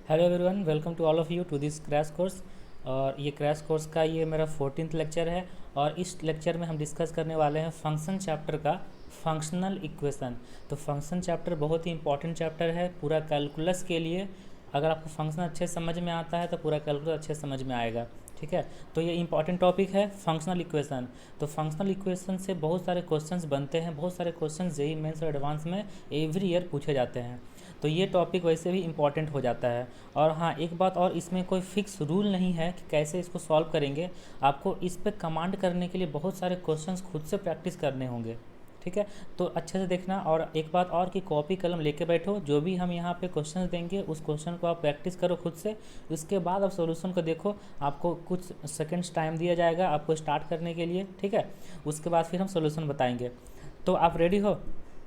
Hello everyone, welcome to all of you to this crash course. और ये crash course का ये मेरा 14th लेक्चर है। और इस लेक्चर में हम डिस्कस करने वाले हैं फंक्शन चैप्टर का फंक्शनल इक्वेशन। तो फंक्शन चैप्टर बहुत ही इंपॉर्टेंट चैप्टर है पूरा कैलकुलस के लिए। अगर आपको फंक्शन अच्छे समझ में आता है तो पूरा कैलकुलस अच्छे समझ में आएगा। ठीक है, तो ये इंपॉर्टेंट टॉपिक है फंक्शनल इक्वेशन। तो फंक्शनल इक्वेशन से बहुत सारे क्वेश्चंस बनते हैं, बहुत सारे क्वेश्चंस जेईई मेंस और एडवांस में एवरी ईयर पूछे जाते हैं। तो ये टॉपिक वैसे भी इम्पॉर्टेंट हो जाता है। और हाँ, एक बात और, इसमें कोई फिक्स रूल नहीं है कि कैसे इसको सॉल्व करेंगे। आपको इस पे कमांड करने के लिए बहुत सारे क्वेश्चंस खुद से प्रैक्टिस करने होंगे। ठीक है, तो अच्छे से देखना। और एक बात और कि कॉपी कलम लेके बैठो, जो भी हम यहाँ पे क्वेश्चंस देंगे उस क्वेश्चन को आप प्रैक्टिस करो खुद से। उसके बाद आप सॉल्यूशन को देखो। आपको कुछ सेकंड्स टाइम दिया जाएगा आपको स्टार्ट करने के लिए। ठीक है, उसके बाद फिर हम सॉल्यूशन बताएंगे। तो आप रेडी हो?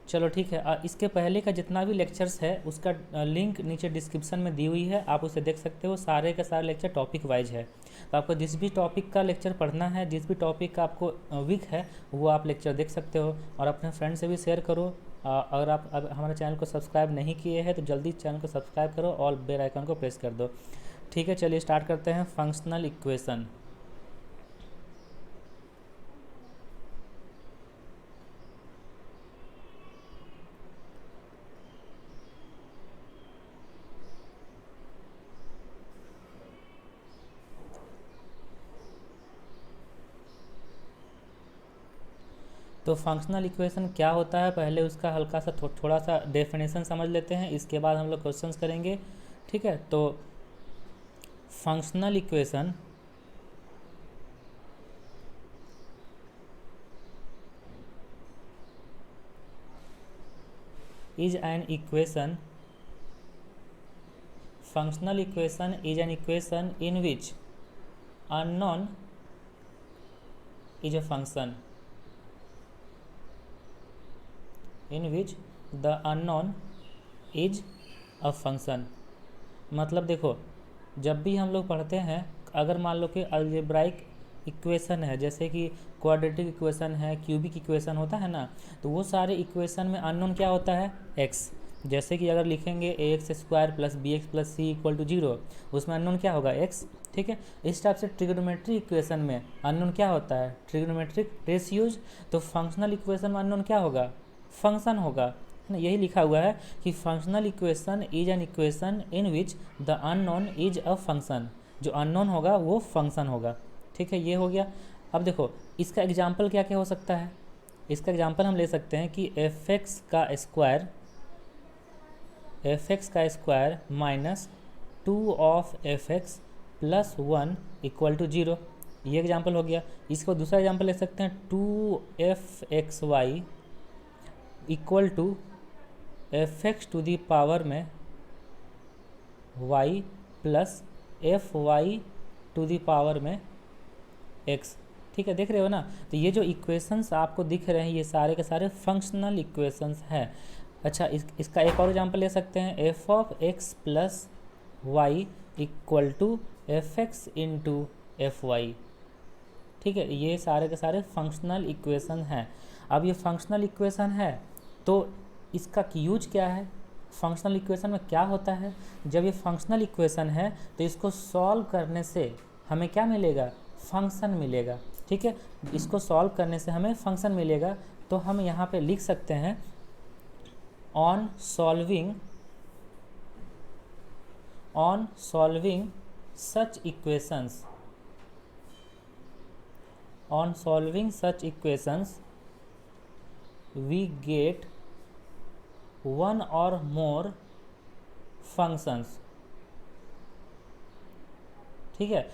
चलो ठीक है। इसके पहले का जितना भी लेक्चर्स है उसका लिंक नीचे डिस्क्रिप्शन में दी हुई है, आप उसे देख सकते हो। सारे के सारे लेक्चर टॉपिक वाइज है। तो आपको जिस भी टॉपिक का लेक्चर पढ़ना है, जिस भी टॉपिक का आपको वीक है, वो आप लेक्चर देख सकते हो। और अपने फ्रेंड से भी शेयर करो। अगर आप अब हमारे चैनल को सब्सक्राइब नहीं किए हैं तो जल्दी चैनल को सब्सक्राइब करो और बेल आइकन को प्रेस कर दो। ठीक है, चलिए स्टार्ट करते हैं फंक्शनल इक्वेशन। तो फंक्शनल इक्वेशन क्या होता है, पहले उसका हल्का सा थोड़ा सा डेफिनेशन समझ लेते हैं, इसके बाद हम लोग क्वेश्चंस करेंगे। ठीक है, तो functional equation is an equation functional equation is an equation in which unknown is a function in which the unknown is a function। मतलब देखो, जब भी हम लोग पढ़ते हैं, अगर मान लो कि अलजेब्राइक इक्वेशन है, जैसे कि क्वाड्रेटिक इक्वेशन है, क्यूबिक इक्वेशन होता है ना, तो वो सारे इक्वेशन में अननोन क्या होता है? एक्स। जैसे कि अगर लिखेंगे a x square plus b x plus c equal to zero, उसमें अननोन क्या होगा? एक्स। ठीक है, इस टाइप से ट्रिग्नोमेट्रिक इक्वेशन में अननोन क्या होता है? Trigonometric ratios. तो फंक्शनल इक्वेशन में अननोन क्या होगा? फंक्शन होगा, है ना। यही लिखा हुआ है कि functional equation is an equation in which the unknown is a function. जो अननोन होगा वो फंक्शन होगा। ठीक है, ये हो गया। अब देखो, इसका एग्जाम्पल क्या क्या हो सकता है। इसका एग्जाम्पल हम ले सकते हैं कि एफ एक्स का square minus 2 of F x plus 1 equal to zero. ये एग्जाम्पल हो गया। इसको दूसरा एग्जाम्पल ले सकते हैं, 2f(x(y) equal to F X to the power में y plus F Y to the power में x। ठीक है, देख रहे हो ना। तो ये जो इक्वेशंस आपको दिख रहे हैं ये सारे के सारे फंक्शनल इक्वेशंस हैं। अच्छा, इसका एक और एग्जांपल ले सकते हैं, F of x plus Y equal to F x into F Y. ठीक है, ये सारे के सारे फंक्शनल इक्वेशन हैं। अब ये फंक्शनल इक्वेशन है तो इसका यूज क्या है? फंक्शनल इक्वेशन में क्या होता है? जब ये फंक्शनल इक्वेशन है तो इसको सॉल्व करने से हमें क्या मिलेगा? फंक्शन मिलेगा। ठीक है, इसको सॉल्व करने से हमें फंक्शन मिलेगा। तो हम यहाँ पे लिख सकते हैं, on solving such equations, on solving such equations we get one or more functions। ठीक है,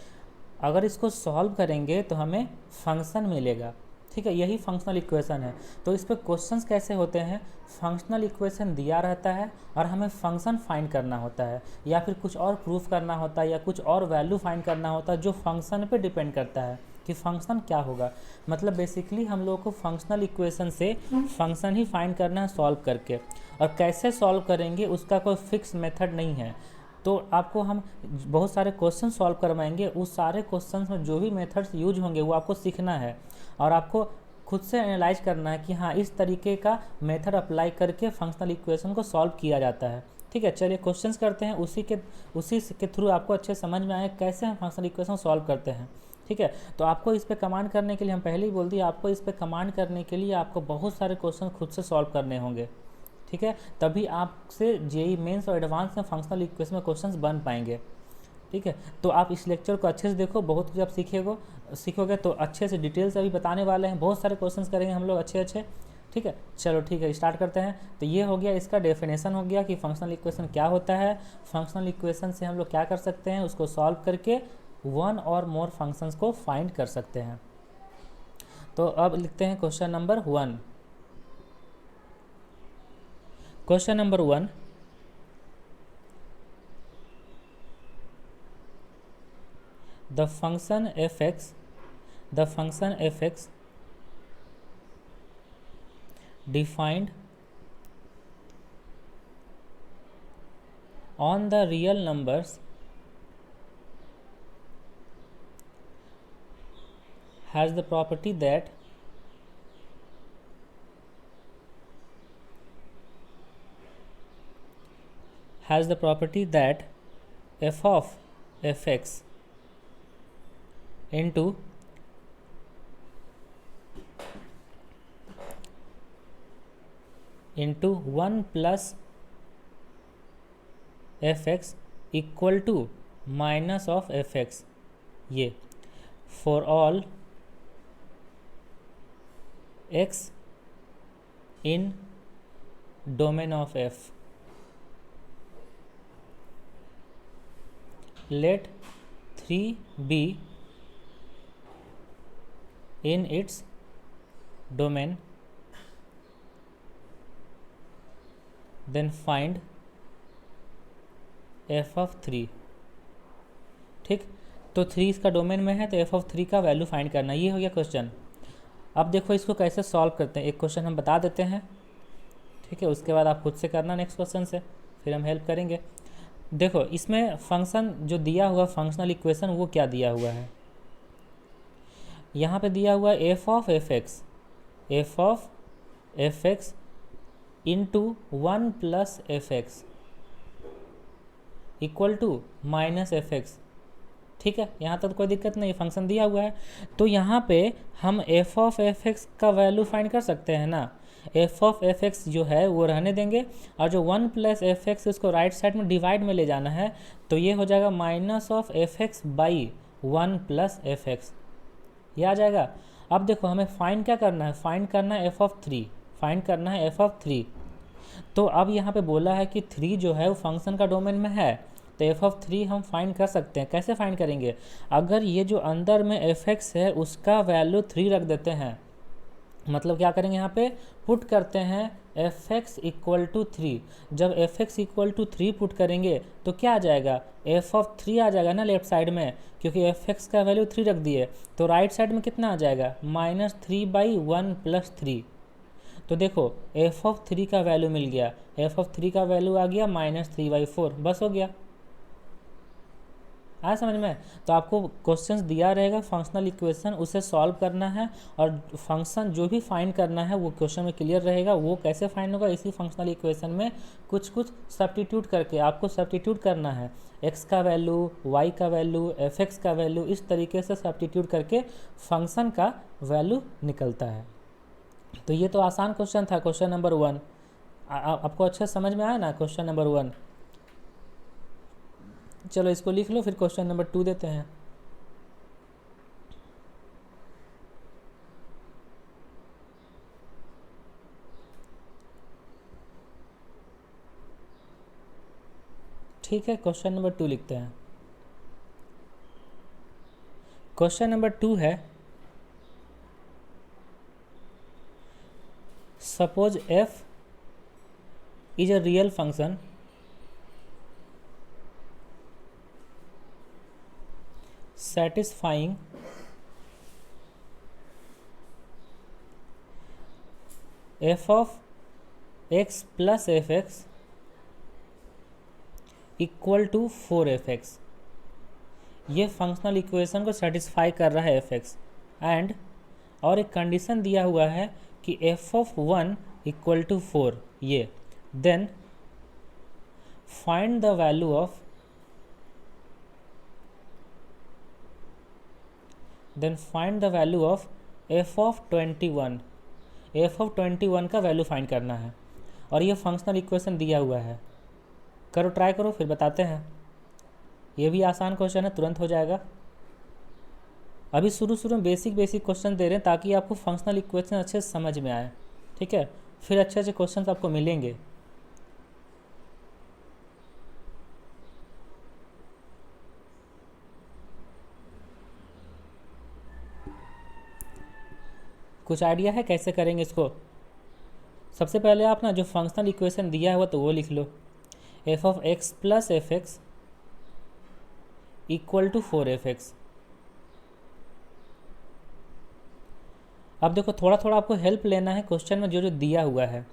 अगर इसको सॉल्व करेंगे तो हमें फंक्शन मिलेगा। ठीक है, यही फंक्शनल इक्वेशन है। तो इस पर क्वेश्चंस कैसे होते हैं? फंक्शनल इक्वेशन दिया रहता है और हमें फंक्शन फाइंड करना होता है, या फिर कुछ और प्रूफ करना होता है, या कुछ और वैल्यू फाइंड करना होता है जो फंक्शन पे डिपेंड करता है कि फंक्शन क्या होगा। मतलब बेसिकली हम लोग को फंक्शनल इक्वेशन से फंक्शन ही फाइंड करना है सॉल्व करके। और कैसे सॉल्व करेंगे उसका कोई फिक्स मेथड नहीं है। तो आपको हम बहुत सारे क्वेश्चन सॉल्व करवाएंगे, उस सारे क्वेश्चंस में जो भी मेथड्स यूज होंगे वो आपको सीखना है और आपको खुद से एनालाइज करना है कि हाँ, इस तरीके का मेथड अप्लाई करके फंक्शनल इक्वेशन को सॉल्व किया जाता है। ठीक है, चलिए क्वेश्चंस करते हैं, उसी के थ्रू आपको अच्छे समझ में आए कैसे हम फंक्शनल इक्वेशन सॉल्व करते हैं। ठीक है, तो आपको इस पे कमांड करने के लिए, हम पहले ही बोल दिए, आपको इस पे कमांड करने के लिए आपको बहुत सारे क्वेश्चन खुद से सॉल्व करने होंगे। ठीक है, तभी आपसे जेईई मेंस और एडवांस में फंक्शनल इक्वेशन में क्वेश्चंस बन पाएंगे। ठीक है, तो आप इस लेक्चर को अच्छे से देखो, बहुत कुछ आप सीखोगे तो अच्छे से डिटेल से अभी बताने वाले हैं, बहुत सारे क्वेश्चंस करेंगे हम लोग अच्छे। ठीक है, चलो ठीक है, स्टार्ट करते हैं। तो ये हो गया, इसका डेफिनेशन हो गया कि फंक्शनल इक्वेशन क्या होता है। फंक्शनल इक्वेशन से हम लोग क्या कर सकते हैं, उसको सॉल्व करके वन और मोर फंक्शंस को फाइंड कर सकते हैं। तो अब लिखते हैं question number 1। Question number 1, the function f(x) defined on the real numbers has the property that f of fx into into 1 plus fx equal to minus of fx, ये for all x in domain of f, let 3 be in its domain, then find f of 3। ठीक, तो 3 इसका domain में है, तो f of 3 का value find करना, ये हो गया क्वेश्चन। अब देखो इसको कैसे सॉल्व करते हैं, एक क्वेश्चन हम बता देते हैं। ठीक है, उसके बाद आप खुद से करना नेक्स्ट क्वेश्चन से, फिर हम हेल्प करेंगे। देखो इसमें फंक्शन जो दिया हुआ फंक्शनल इक्वेशन वो क्या दिया हुआ है, यहाँ पे दिया हुआ f of fx into 1 plus fx equal to minus fx। ठीक है, यहाँ तक तो कोई दिक्कत नहीं, फंक्शन दिया हुआ है। तो यहाँ पे हम f of fx का वैल्यू फाइंड कर सकते हैं ना। f of fx जो है वो रहने देंगे, और जो 1 प्लस fx उसको राइट साइड में डिवाइड में ले जाना है, तो ये हो जाएगा minus of fx by 1 plus fx, ये आ जाएगा। अब देखो हमें फाइंड क्या करना है, फाइंड करना है f of 3, फाइंड करना है f of 3। तो अब यहाँ पे बोला है कि 3 जो है वो फंक्शन का डोमेन में है, तो f of 3 हम फाइंड कर सकते हैं। कैसे फाइंड करेंगे, अगर ये जो अंदर में fx है उसका वैल्यू 3 रख देते हैं, मतलब क्या करेंगे यहाँ पे पुट करते हैं fx इक्वल टू 3। जब fx इक्वल टू 3 पुट करेंगे तो क्या आ जाएगा, f of 3 आ जाएगा ना लेफ्ट साइड में, क्योंकि fx का वैल्यू 3 रख दिए। तो राइट साइड में कितना आ जाएगा, माइनस 3 बाई 1 प्लस 3। तो देखो f of 3 का वैल्यू मिल गया, f of 3 का वैल्यू आ गया माइनस 3/4, बस हो गया। आया समझ में। तो आपको क्वेश्चंस दिया रहेगा फंक्शनल इक्वेशन, उसे सॉल्व करना है, और फंक्शन जो भी फाइंड करना है वो क्वेश्चन में क्लियर रहेगा। वो कैसे फाइंड होगा, इसी फंक्शनल इक्वेशन में कुछ सब्स्टिट्यूट करके आपको सब्स्टिट्यूट करना है, x का वैल्यू, y का वैल्यू, fx का वैल्यू, इस तरीके से सब्स्टिट्यूट करके फंक्शन का वैल्यू निकलता है। तो ये तो आसान क्वेश्चन था, क्वेश्चन नंबर 1। आपको अच्छा समझ में आया ना क्वेश्चन नंबर 1। चलो इसको लिख लो, फिर क्वेश्चन नंबर 2 देते हैं। ठीक है, क्वेश्चन नंबर 2 लिखते हैं। क्वेश्चन नंबर 2 है, suppose f is a real function satisfying f of x plus fx equal to 4fx। ये फंक्शनल इक्वेशन को सेटिस्फाई कर रहा है fx, एंड और एक कंडीशन दिया हुआ है कि f of 1 इक्वल टू 4, ये then find the value of, then find the value of F of 21। F of 21 का वैल्यू फाइंड करना है और ये फंक्शनल इक्वेशन दिया हुआ है। करो, ट्राई करो, फिर बताते हैं। ये भी आसान क्वेश्चन है, तुरंत हो जाएगा। अभी शुरू शुरू में बेसिक क्वेश्चन दे रहे हैं ताकि आपको फंक्शनल इक्वेशन अच्छे से समझ में आए, ठीक है। फिर अच्छे अच्छे क्वेश्चन आपको मिलेंगे। कुछ आइडिया है कैसे करेंगे इसको? सबसे पहले आप ना जो फंक्शनल इक्वेशन दिया हुआ तो वो लिख लो। F of x plus f x equal to 4f(x). अब देखो थोड़ा थोड़ा आपको हेल्प लेना है क्वेश्चन में जो जो दिया हुआ है।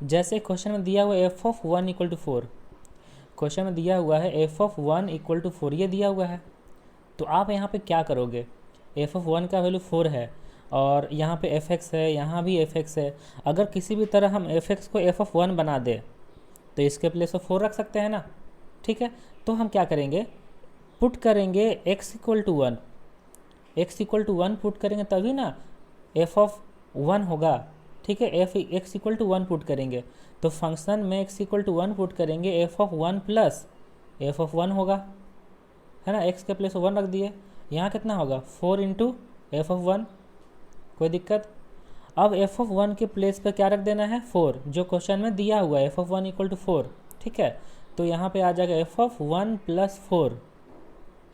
जैसे क्वेश्चन में दिया हुआ है F of 1 equal to 4, question में दिया हुआ है एफ ऑफ 1 इक्वल टू 4, ये दिया हुआ है। तो आप यहाँ पे क्या करोगे? एफ ऑफ 1 का वैल्यू 4 है और यहाँ पे एफ एक्स है, यहाँ भी एफ एक्स है। अगर किसी भी तरह हम एफ एक्स को एफ ऑफ 1 बना दे तो इसके प्लेस ऑफ 4 रख सकते हैं ना, ठीक है। तो हम क्या करेंगे, पुट करेंगे x equal to 1, x equal to 1 put करेंगे तभी ना f ऑफ 1 होगा, ठीक है। x इक्वल टू 1 पुट करेंगे तो फंक्शन में x इक्वल टू 1 पुट करेंगे, f of 1 plus f of 1 होगा, है ना। x के प्लेस 1 रख दिए, यहाँ कितना होगा 4 इंटू एफ ऑफ 1, कोई दिक्कत। अब f ऑफ 1 के प्लेस पे क्या रख देना है 4, जो क्वेश्चन में दिया हुआ है f ऑफ 1 इक्वल टू 4, ठीक है। तो यहाँ पे आ जाएगा f of 1 plus 4,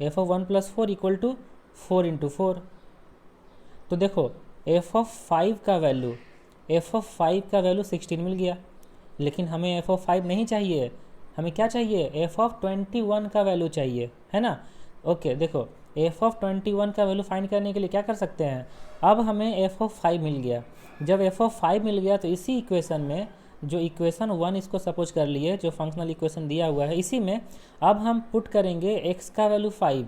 F of 1 plus 4 equal to 4 into 4। तो देखो एफ ऑफ 5 का वैल्यू, एफ ऑफ 5 का वैल्यू 16 मिल गया, लेकिन हमें एफ ऑफ 5 नहीं चाहिए, हमें क्या चाहिए, एफ ऑफ 21 का वैल्यू चाहिए, है ना। ओके देखो एफ ऑफ 21 का वैल्यू फाइंड करने के लिए क्या कर सकते हैं, अब हमें एफ ऑफ 5 मिल गया। जब एफ ऑफ 5 मिल गया तो इसी इक्वेशन में जो इक्वेशन 1 इसको सपोज कर लिए, जो फंक्शनल इक्वेशन दिया हुआ है, इसी में अब हम पुट करेंगे x का वैल्यू 5,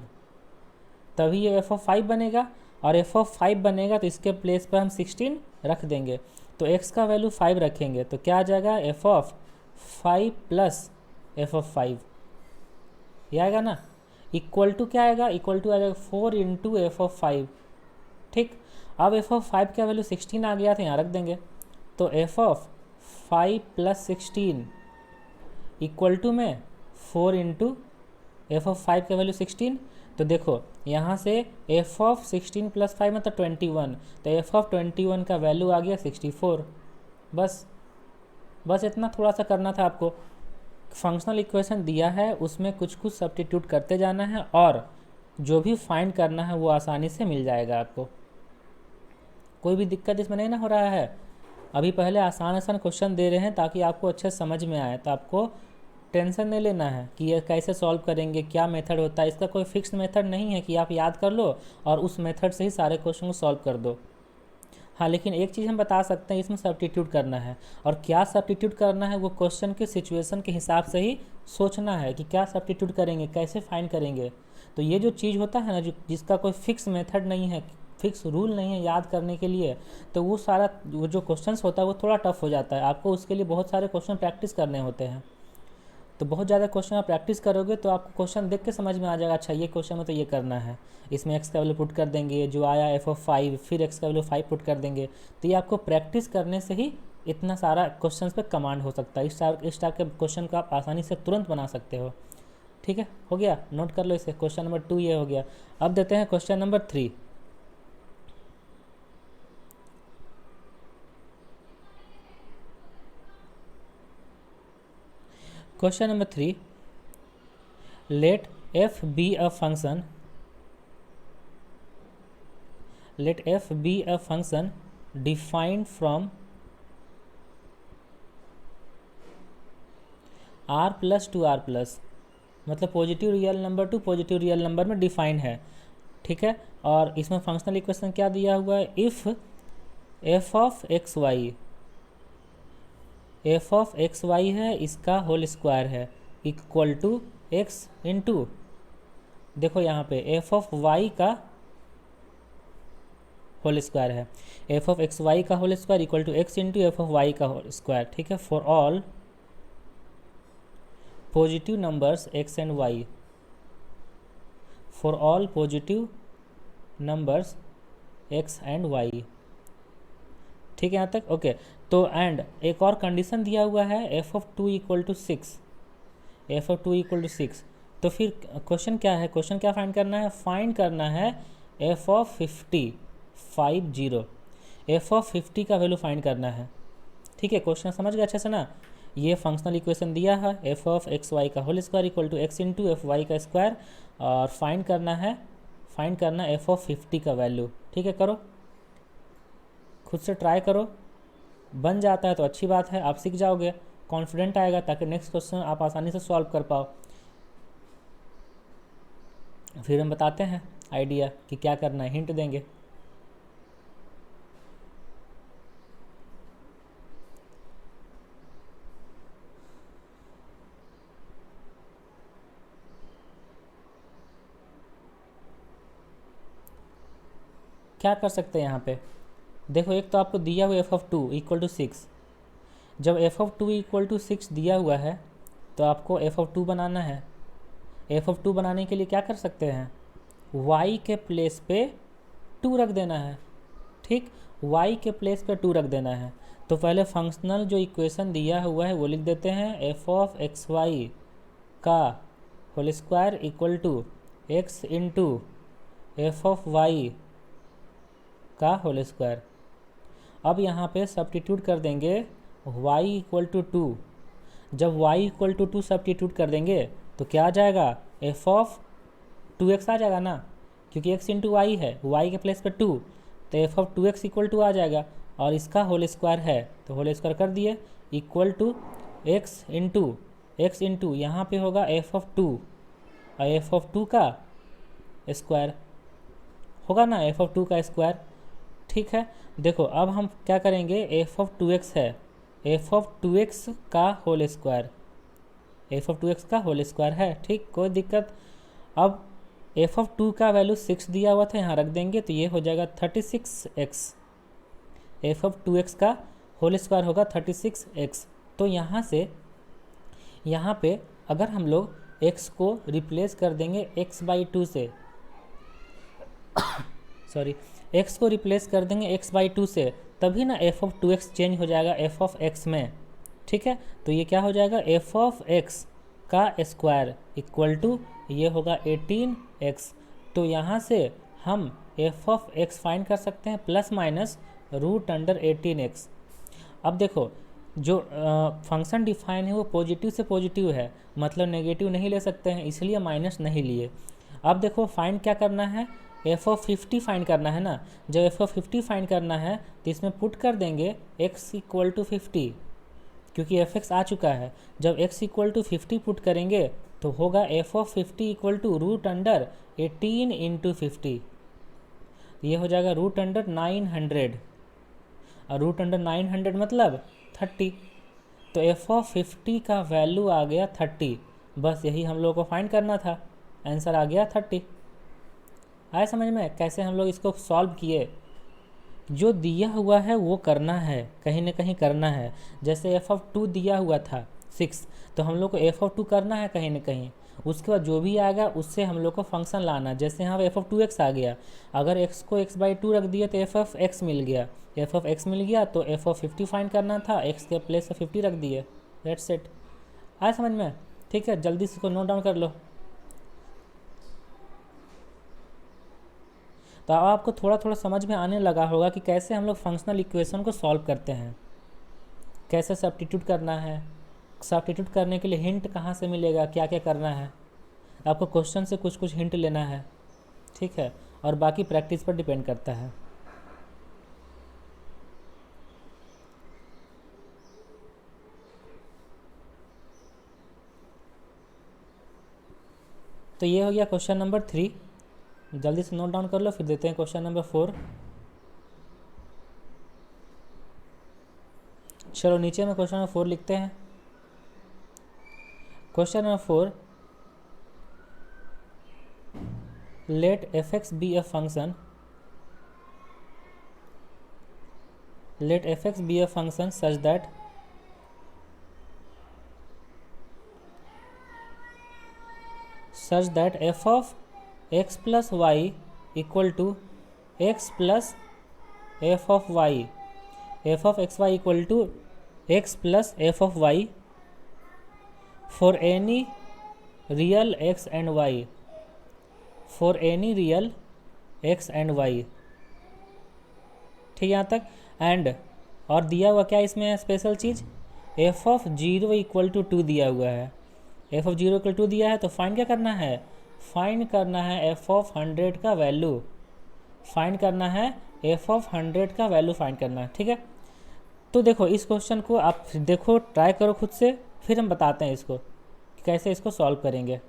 तभी ये एफ ऑफ 5 बनेगा। और एफ ऑफ 5 बनेगा तो इसके प्लेस पर हम 16 रख देंगे। तो x का वैल्यू 5 रखेंगे तो क्या आ जाएगा, f of 5 plus f of 5, ये आएगा ना। इक्वल टू क्या आएगा, इक्वल टू आ जाएगा 4 इंटू एफ ऑफ 5, ठीक। अब एफ ऑफ 5 का वैल्यू 16 आ गया तो यहाँ रख देंगे। तो F of 5 plus 16 equal to में 4 इंटू एफ ऑफ 5 का वैल्यू 16। तो देखो यहाँ से एफ ऑफ 16 प्लस 5 मतलब 21, तो एफ ऑफ 21 का वैल्यू आ गया 64। बस इतना थोड़ा सा करना था आपको। फंक्शनल इक्वेशन दिया है उसमें कुछ कुछ सब्स्टिट्यूट करते जाना है और जो भी फाइंड करना है वो आसानी से मिल जाएगा आपको। कोई भी दिक्कत इसमें नहीं ना हो रहा है। अभी पहले आसान आसान क्वेश्चन दे रहे हैं ताकि आपको अच्छे समझ में आए, तो आपको टेंशन नहीं लेना है कि ये कैसे सॉल्व करेंगे, क्या मेथड होता है। इसका कोई फिक्स मेथड नहीं है कि आप याद कर लो और उस मेथड से ही सारे क्वेश्चन को सॉल्व कर दो। हाँ लेकिन एक चीज़ हम बता सकते हैं, इसमें सब्स्टिट्यूट करना है। और क्या सब्स्टिट्यूट करना है वो क्वेश्चन के सिचुएशन के हिसाब से ही सोचना है कि क्या सब्स्टिट्यूट करेंगे, कैसे फाइंड करेंगे। तो ये जो चीज़ होता है ना, जिसका कोई फिक्स मेथड नहीं है, फिक्स रूल नहीं है याद करने के लिए, तो वो सारा वो जो क्वेश्चंस होता है वो थोड़ा टफ हो जाता है। आपको उसके लिए बहुत सारे क्वेश्चन प्रैक्टिस करने होते हैं। तो बहुत ज़्यादा क्वेश्चन आप प्रैक्टिस करोगे तो आपको क्वेश्चन देख के समझ में आ जाएगा, अच्छा ये क्वेश्चन में तो ये करना है, इसमें एक्स का वैल्यू पुट कर देंगे, जो आया एफ ऑफ 5, फिर एक्स का वैल्यू 5 पुट कर देंगे। तो ये आपको प्रैक्टिस करने से ही इतना सारा क्वेश्चन पे कमांड हो सकता है। इस टाइप के क्वेश्चन को आप आसानी से तुरंत बना सकते हो। ठीक है, हो गया, नोट कर लो इसे। क्वेश्चन नंबर 2 ये हो गया। अब देते हैं question number 3। Question number 3, let f be a function, let f be a function defined from r plus to r plus, मतलब positive real number to positive real number में डिफाइन है। ठीक है, और इसमें फंक्शनल इक्वेशन क्या दिया हुआ है, if f of x y, f of x y है, इसका होल स्क्वायर है, इक्वल टू एक्स इंटू, देखो यहाँ पे एफ ऑफ वाई का होल स्क्वायर है, एफ ऑफ एक्स वाई का whole square equal to x into f of y का होल स्क्वायर। ठीक है, for all positive numbers x and y, for all positive numbers x and y। ठीक है यहाँ तक? Okay. तो एंड एक और कंडीशन दिया हुआ है F of two equal to six, f of two equal to six. तो फिर क्वेश्चन क्या है, क्वेश्चन क्या फाइंड करना है, फाइंड करना है एफ ऑफ 50, 50, एफ ऑफ 50 का वैल्यू फाइंड करना है। ठीक है, क्वेश्चन समझ गए अच्छे से ना? ये फंक्शनल इक्वेशन दिया है एफ ऑफ एक्स वाई का whole square equal to x into F y का स्क्वायर, और फाइंड करना है एफ ऑफ 50 का वैल्यू। ठीक है, करो, खुद से ट्राई करो, बन जाता है तो अच्छी बात है, आप सीख जाओगे, कॉन्फिडेंट आएगा, ताकि नेक्स्ट क्वेश्चन आप आसानी से सॉल्व कर पाओ। फिर हम बताते हैं आइडिया कि क्या करना है, हिंट देंगे। क्या कर सकते हैं यहाँ पे, देखो एक तो आपको दिया हुआ f of two equal to six. जब f of two equal to six दिया हुआ है तो आपको एफ ऑफ टू बनाना है। एफ ऑफ टू बनाने के लिए क्या कर सकते हैं, y के प्लेस पे टू रख देना है। ठीक, y के प्लेस पे टू रख देना है। तो पहले फंक्शनल जो इक्वेशन दिया हुआ है वो लिख देते हैं, एफ ऑफ एक्स वाई का whole square equal to x into f of y का होल स्क्वायर। अब यहाँ पे सब्स्टिट्यूट कर देंगे y इक्वल टू टू। जब y equal to two substitute कर देंगे तो क्या आ जाएगा, एफ ऑफ 2x आ जाएगा ना, क्योंकि x इंटू वाई है, y के प्लेस पे 2, तो F of 2x equal to आ जाएगा। और इसका होल स्क्वायर है तो होल स्क्वायर कर दिए इक्वल टू x इंटू यहाँ पे होगा एफ ऑफ 2 और एफ ऑफ 2 का स्क्वायर होगा ना, एफ ऑफ 2 का स्क्वायर। ठीक है, देखो अब हम क्या करेंगे, एफ ऑफ 2x है, एफ ऑफ 2x का whole square, f of 2x का होल स्क्वायर है। ठीक, कोई दिक्कत। अब एफ ऑफ 2 का वैल्यू 6 दिया हुआ था, यहाँ रख देंगे तो ये हो जाएगा 36x। एफ ऑफ 2x का होल स्क्वायर होगा 36x। तो यहाँ से यहाँ पे अगर हम लोग x को रिप्लेस कर देंगे x/2 से सॉरी, x को रिप्लेस कर देंगे x/2 से, तभी ना एफ ऑफ 2x चेंज हो जाएगा एफ ऑफ x में। ठीक है, तो ये क्या हो जाएगा, एफ ऑफ x का स्क्वायर इक्वल टू ये होगा 18x। तो यहाँ से हम एफ ऑफ x फाइंड कर सकते हैं प्लस माइनस √18x। अब देखो जो फंक्शन डिफाइन है वो पॉजिटिव से पॉजिटिव है, मतलब नेगेटिव नहीं ले सकते हैं, इसलिए माइनस नहीं लिए। अब देखो फाइंड क्या करना है, एफ ऑफ 50 फाइंड करना है ना। जब एफ ऑफ 50 फाइंड करना है तो इसमें पुट कर देंगे x इक्वल टू 50, क्योंकि एफ एक्स आ चुका है। जब x इक्वल टू 50 पुट करेंगे तो होगा f of 50 equal to √18 into 50, ये हो जाएगा √900, और √900 मतलब 30। तो एफ ऑफ 50 का वैल्यू आ गया 30, बस यही हम लोग को फाइंड करना था, आंसर आ गया 30। आया समझ में कैसे हम लोग इसको सॉल्व किए? जो दिया हुआ है वो करना है, कहीं ना कहीं करना है। जैसे एफ ऑफ 2 दिया हुआ था 6, तो हम लोग को एफ ऑफ 2 करना है कहीं ना कहीं, उसके बाद जो भी आएगा उससे हम लोग को फंक्शन लाना। जैसे यहाँ एफ ऑफ 2x आ गया, अगर x को x/2 रख दिया तो एफ ऑफ x मिल गया, एफ ऑफ x मिल गया तो एफ ऑफ 50 फाइंड करना था, x के प्लेस पे 50 रख दिए, दैट्स इट। आया समझ में? ठीक है, जल्दी से इसको नोट डाउन कर लो। तो अब आपको थोड़ा थोड़ा समझ में आने लगा होगा कि कैसे हम लोग फंक्शनल इक्वेशन को सॉल्व करते हैं, कैसे सब्स्टिट्यूट करना है, सब्स्टिट्यूट करने के लिए हिंट कहाँ से मिलेगा, क्या क्या करना है। आपको क्वेश्चन से कुछ कुछ हिंट लेना है, ठीक है, और बाकी प्रैक्टिस पर डिपेंड करता है। तो ये हो गया क्वेश्चन नंबर 3, जल्दी से नोट डाउन कर लो, फिर देते हैं क्वेश्चन नंबर 4। चलो नीचे में क्वेश्चन नंबर 4 लिखते हैं। Question number 4, let f(x) be a function, let f(x) be a function such that such that f of x plus Y equal to x plus f of y, f of x y equal to x plus f of y for any real x and y, for any real x and y. ठीक है यहाँ तक। And और दिया हुआ क्या इसमें है स्पेशल चीज़, f of zero equal to 2 दिया हुआ है, एफ ऑफ जीरो इक्वल 2 दिया है, तो फाइंड क्या करना है, फाइंड करना है एफ ऑफ 100 का वैल्यू, फाइंड करना है एफ ऑफ 100 का वैल्यू फाइंड करना है। ठीक है, तो देखो इस क्वेश्चन को आप देखो, ट्राई करो खुद से, फिर हम बताते हैं इसको कि कैसे इसको सॉल्व करेंगे।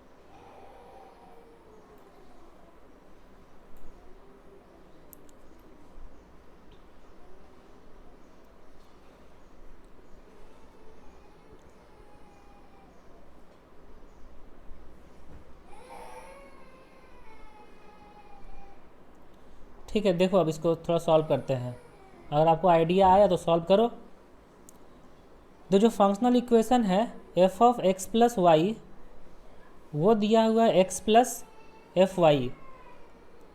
ठीक है, देखो अब इसको थोड़ा सॉल्व करते हैं। अगर आपको आइडिया आया तो सॉल्व करो। तो जो फंक्शनल इक्वेशन है F of x plus y, वो दिया हुआ है एक्स प्लस एफ वाई।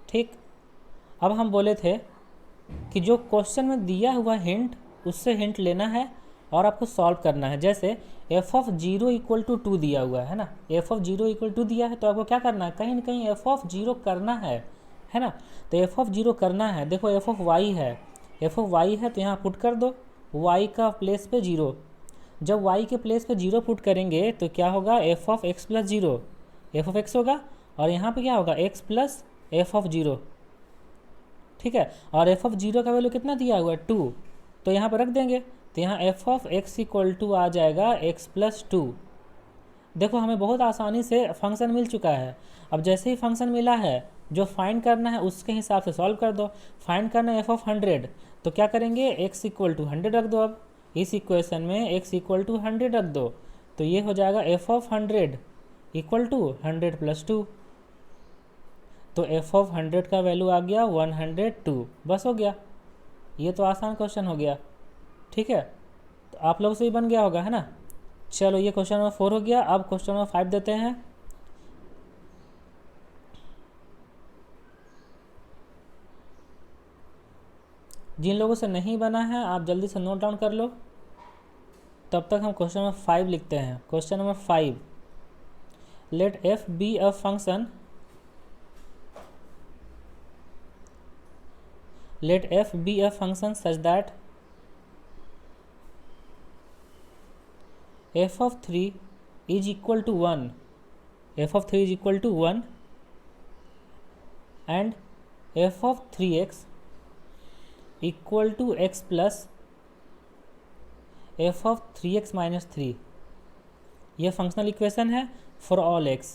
ठीक, अब हम बोले थे कि जो क्वेश्चन में दिया हुआ हिंट, उससे हिंट लेना है और आपको सॉल्व करना है। जैसे f of zero equal to 2 दिया हुआ है ना, एफ ऑफ जीरो इक्वल 2 दिया है, तो आपको क्या करना है, कहीं ना कहीं एफ ऑफ जीरो करना है ना। तो एफ ऑफ जीरो करना है, देखो एफ ऑफ वाई है, एफ ऑफ वाई है तो यहाँ पुट कर दो वाई का प्लेस पे जीरो। जब वाई के प्लेस पे जीरो पुट करेंगे तो क्या होगा, f of x plus zero, F of x होगा, और यहाँ पे क्या होगा, x plus f of zero. ठीक है, और एफ ऑफ जीरो का वैल्यू कितना दिया हुआ है 2, तो यहाँ पर रख देंगे, तो यहाँ f of x equal to आ जाएगा एक्स प्लस 2। देखो हमें बहुत आसानी से फंक्शन मिल चुका है। अब जैसे ही फंक्शन मिला है, जो फाइंड करना है उसके हिसाब से सॉल्व कर दो। फाइंड करना है एफ ऑफ 100, तो क्या करेंगे, एक्स इक्वल टू 100 रख दो। अब इस इक्वेशन में एक्स इक्वल टू 100 रख दो, तो ये हो जाएगा f of 100 equal to 100 plus 2। तो एफ ऑफ 100 का वैल्यू आ गया 102, बस हो गया। ये तो आसान क्वेश्चन हो गया। ठीक है, तो आप लोग से ही बन गया होगा, है ना। चलो ये क्वेश्चन नंबर 4 हो गया। अब क्वेश्चन नंबर 5 देते हैं। जिन लोगों से नहीं बना है आप जल्दी से नोट डाउन कर लो, तब तक हम क्वेश्चन नंबर 5 लिखते हैं। Question number 5, let f be a function, let f be a function such that f of 3 is equal to 1, f of 3 is equal to 1 and f of 3x equal to x plus f of 3x minus 3। यह functional equation है for all x.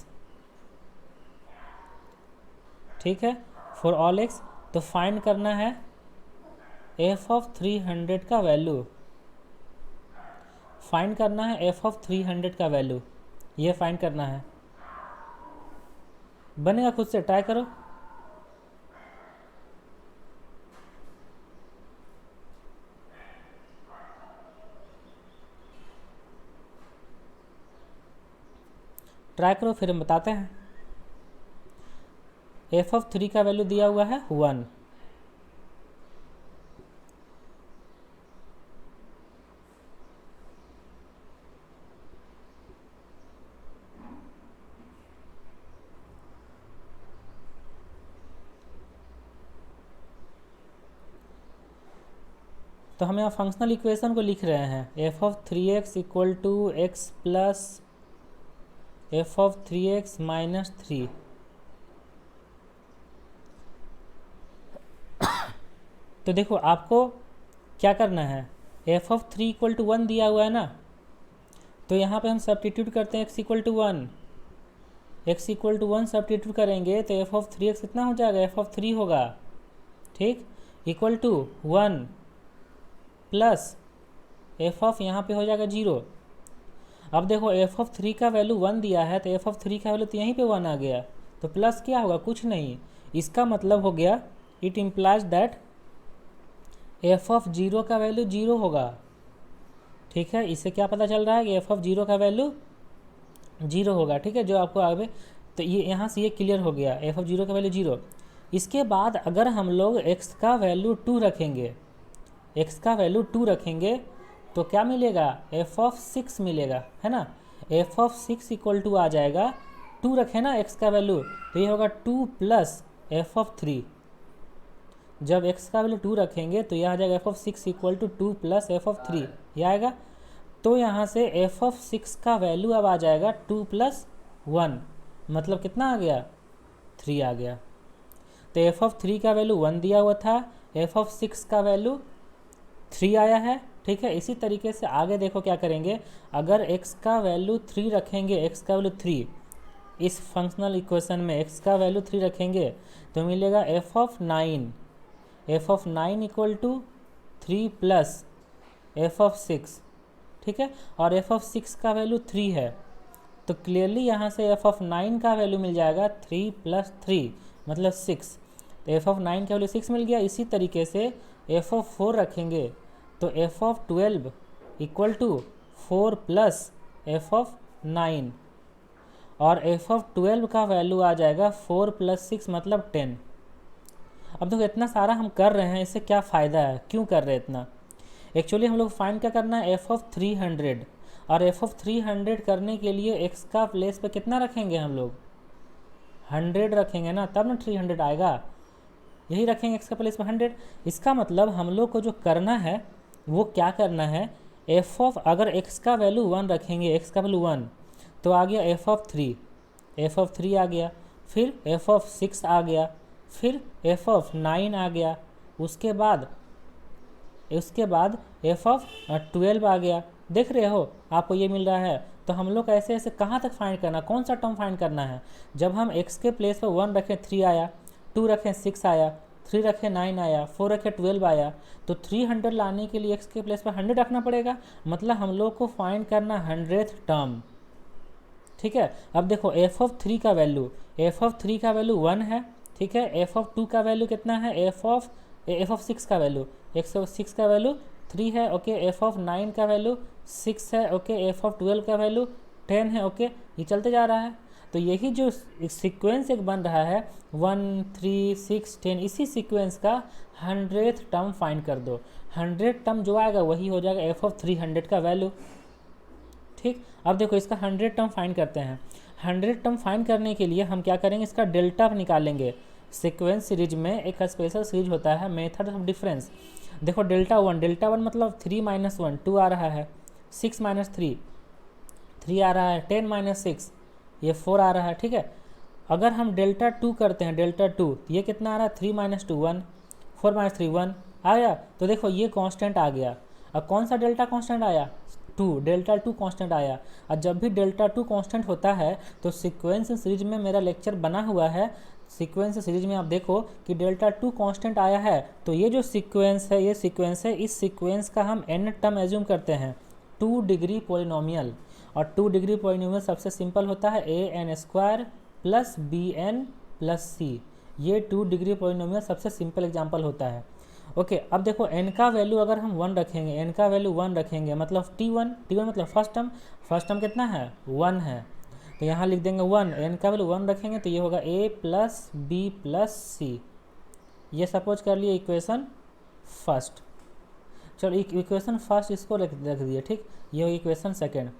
ठीक है, for all x. तो find करना है F of 300 का value, find करना है एफ ऑफ 300 का वैल्यू, ये फाइंड करना है। बनेगा, खुद से ट्राई करो। ट्राई करो फिर हम बताते हैं। एफ ऑफ 3 का वैल्यू दिया हुआ है 1, तो हम यहाँ फंक्शनल इक्वेशन को लिख रहे हैं। F of 3x equal to x plus f of 3x minus 3। तो देखो आपको क्या करना है, एफ ऑफ 3 इक्वल टू 1 दिया हुआ है ना, तो यहाँ पे हम सब्स्टिट्यूट करते हैं x equal to 1, x equal to 1 substitute करेंगे तो एफ ऑफ 3x कितना हो जाएगा, एफ ऑफ 3 होगा। ठीक, equal to 1 plus f of यहाँ पे हो जाएगा 0। अब देखो एफ ऑफ 3 का वैल्यू 1 दिया है, तो एफ ऑफ 3 का वैल्यू तो यहीं पे 1 आ गया, तो प्लस क्या होगा, कुछ नहीं। इसका मतलब हो गया, it implies that f of 0 का वैल्यू 0 होगा। ठीक है, इससे क्या पता चल रहा है कि एफ ऑफ 0 का वैल्यू 0 होगा। ठीक है, जो आपको आगे तो ये यहाँ से ये क्लियर हो गया, एफ ऑफ जीरो का वैल्यू जीरो। इसके बाद अगर हम लोग एक्स का वैल्यू टू रखेंगे, एक्स का वैल्यू टू रखेंगे तो क्या मिलेगा, एफ ऑफ सिक्स मिलेगा, है ना। F of six equal to आ जाएगा, टू रखे ना एक्स का वैल्यू, तो ये होगा two plus f of three. जब एक्स का वैल्यू टू रखेंगे तो यह आ जाएगा f of six equal to two plus f of three, यह आएगा। तो यहाँ से एफ ऑफ सिक्स का वैल्यू अब आ जाएगा टू प्लस वन, मतलब कितना आ गया, थ्री आ गया। तो एफ ऑफ थ्री का वैल्यू वन दिया हुआ था, एफ ऑफ सिक्स का वैल्यू थ्री आया है, ठीक है। इसी तरीके से आगे देखो क्या करेंगे, अगर x का वैल्यू थ्री रखेंगे, x का वैल्यू थ्री, इस फंक्शनल इक्वेशन में x का वैल्यू थ्री रखेंगे तो मिलेगा f of nine, f of nine equal to three plus f of six, ठीक है। और एफ ऑफ सिक्स का वैल्यू थ्री है, तो क्लियरली यहाँ से एफ ऑफ नाइन का वैल्यू मिल जाएगा थ्री प्लस थ्री मतलब सिक्स, तो एफ ऑफ नाइन का वैल्यू सिक्स मिल गया। इसी तरीके से एफ ऑफ फोर रखेंगे तो F of twelve equal to four plus f of nine, और एफ ऑफ ट्वेल्व का वैल्यू आ जाएगा फोर प्लस सिक्स मतलब टेन। अब देखो इतना सारा हम कर रहे हैं, इससे क्या फ़ायदा है, क्यों कर रहे हैं इतना। एक्चुअली हम लोग फाइंड क्या करना है, एफ ऑफ 300, और एफ ऑफ 300 करने के लिए एक्स का प्लेस पे कितना रखेंगे हम लोग, 100 रखेंगे ना, तब ना 300 आएगा। यही रखेंगे एक्स का प्लेस पे 100। इसका मतलब हम लोग को जो करना है वो क्या करना है, एफ ऑफ, अगर एक्स का वैल्यू वन रखेंगे, एक्स का वैल्यू वन, तो आ गया f of three, f of three आ गया, फिर एफ ऑफ सिक्स आ गया, फिर एफ ऑफ नाइन आ गया, उसके बाद एफ ऑफ 12 आ गया। देख रहे हो आपको ये मिल रहा है। तो हम लोग ऐसे ऐसे कहाँ तक फाइंड करना, कौन सा टर्म फाइंड करना है, जब हम x के प्लेस पर वन रखें थ्री आया, टू रखें सिक्स आया, थ्री रखें नाइन आया, फोर रखें 12 आया, तो 300 लाने के लिए x के प्लेस पर 100 रखना पड़ेगा, मतलब हम लोग को फाइंड करना 100th टर्म, ठीक है। अब देखो एफ ऑफ थ्री का वैल्यू, एफ ऑफ थ्री का वैल्यू वन है, ठीक है। एफ ऑफ टू का वैल्यू कितना है, एफ ऑफ सिक्स का वैल्यू, एक्स ऑफ सिक्स का वैल्यू थ्री है, ओके। एफ ऑफ नाइन का वैल्यू सिक्स है, ओके। एफ ऑफ 12 का वैल्यू 10 है, ओके। ये चलते जा रहा है। तो यही जो सीक्वेंस एक बन रहा है 1 3 6 10, इसी सीक्वेंस का 100th टर्म फाइंड कर दो। 100 टर्म जो आएगा वही हो जाएगा एफ ऑफ 300 का वैल्यू, ठीक। अब देखो इसका 100 टर्म फाइंड करते हैं। 100 टर्म फाइंड करने के लिए हम क्या करेंगे, इसका डेल्टा निकालेंगे। सीक्वेंस सीरीज में एक स्पेशल सीरीज होता है मेथड ऑफ डिफरेंस। देखो डेल्टा वन मतलब 3 माइनस वन, 2 आ रहा है, 6 माइनस थ्री, 3 आ रहा है, 10 माइनस सिक्स, ये 4 आ रहा है, ठीक है। अगर हम डेल्टा टू करते हैं, डेल्टा टू, ये कितना आ रहा है, 3 माइनस टू 1, 4 माइनस थ्री 1 आ गया। तो देखो ये कांस्टेंट आ गया। अब कौन सा डेल्टा कांस्टेंट आया, टू, डेल्टा टू कांस्टेंट आया। और जब भी डेल्टा टू कांस्टेंट होता है तो सीक्वेंस सीरीज में मेरा लेक्चर बना हुआ है, सीक्वेंस सीरीज में आप देखो कि डेल्टा टू कांस्टेंट आया है, तो ये जो सीक्वेंस है, ये सीक्वेंस है, इस सीक्वेंस का हम n टर्म एज्यूम करते हैं, 2 डिग्री पॉलिनोमियल। और 2 डिग्री पॉलिनोमियल सबसे सिंपल होता है an² plus bn plus c। ये 2 डिग्री पॉलिनोमियल सबसे सिंपल एग्जांपल होता है, ओके। अब देखो n का वैल्यू अगर हम 1 रखेंगे, n का वैल्यू 1 रखेंगे मतलब t1 मतलब फर्स्ट टर्म कितना है, 1 है, तो यहाँ लिख देंगे 1, n का वैल्यू 1 रखेंगे तो ये होगा a प्लस बी प्लस सी। ये सपोज कर लिए इक्वेशन फर्स्ट। चलो इक्वेशन फर्स्ट इसको रख दिए, ठीक। ये होगी इक्वेशन सेकेंड,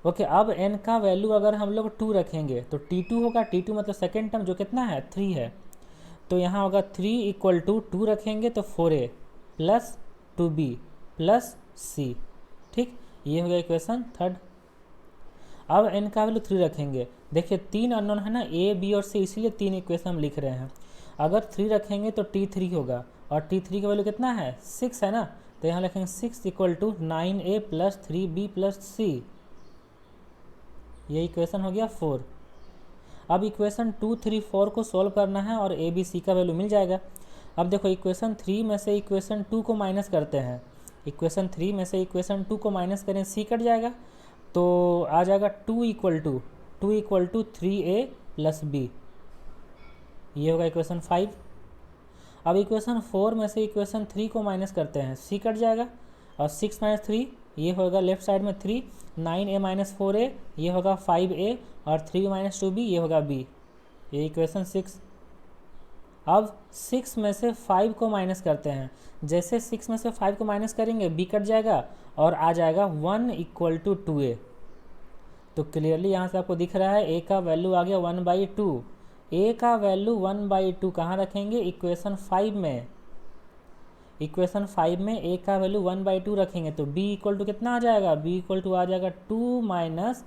ओके। अब n का वैल्यू अगर हम लोग 2 रखेंगे तो t2 होगा, t2 मतलब सेकेंड टर्म जो कितना है, 3 है, तो यहाँ होगा 3 इक्वल टू 2 रखेंगे तो 4a plus 2b plus c, ठीक। ये हो गया इक्वेशन थर्ड। अब n का वैल्यू 3 रखेंगे, देखिए 3 अननोन है ना, a b और c, इसीलिए 3 इक्वेशन हम लिख रहे हैं। अगर 3 रखेंगे तो t3 होगा, और t3 का वैल्यू कितना है, 6 है ना, तो यहाँ लिखेंगे 6 equal to 9a plus 3b plus c। ये इक्वेशन हो गया 4। अब इक्वेशन 2 3 4 को सॉल्व करना है और a b c का वैल्यू मिल जाएगा। अब देखो इक्वेशन 3 में से इक्वेशन 2 को माइनस करते हैं, इक्वेशन 3 में से इक्वेशन 2 को माइनस करें, c कट जाएगा, तो आ जाएगा 2 equal to 3a plus b। ये होगा इक्वेशन 5। अब इक्वेशन 4 में से इक्वेशन 3 को माइनस करते हैं, c कट जाएगा, और 6 माइनस 3 ये होगा लेफ्ट साइड में 3, 9a माइनस 4a, ये होगा 5a, और 3b माइनस 2b, ये होगा b। ये इक्वेशन 6। अब 6 में से 5 को माइनस करते हैं। जैसे 6 में से 5 को माइनस करेंगे b कट जाएगा और आ जाएगा 1 इक्वल टू 2a। तो क्लियरली यहाँ से आपको दिख रहा है a का वैल्यू आ गया 1/2। a का वैल्यू 1/2 कहाँ रखेंगे? इक्वेशन 5 में। इक्वेशन 5 में a का वैल्यू 1/2 रखेंगे तो b इक्वल टू कितना आ जाएगा? b इक्वल टू आ जाएगा 2 माइनस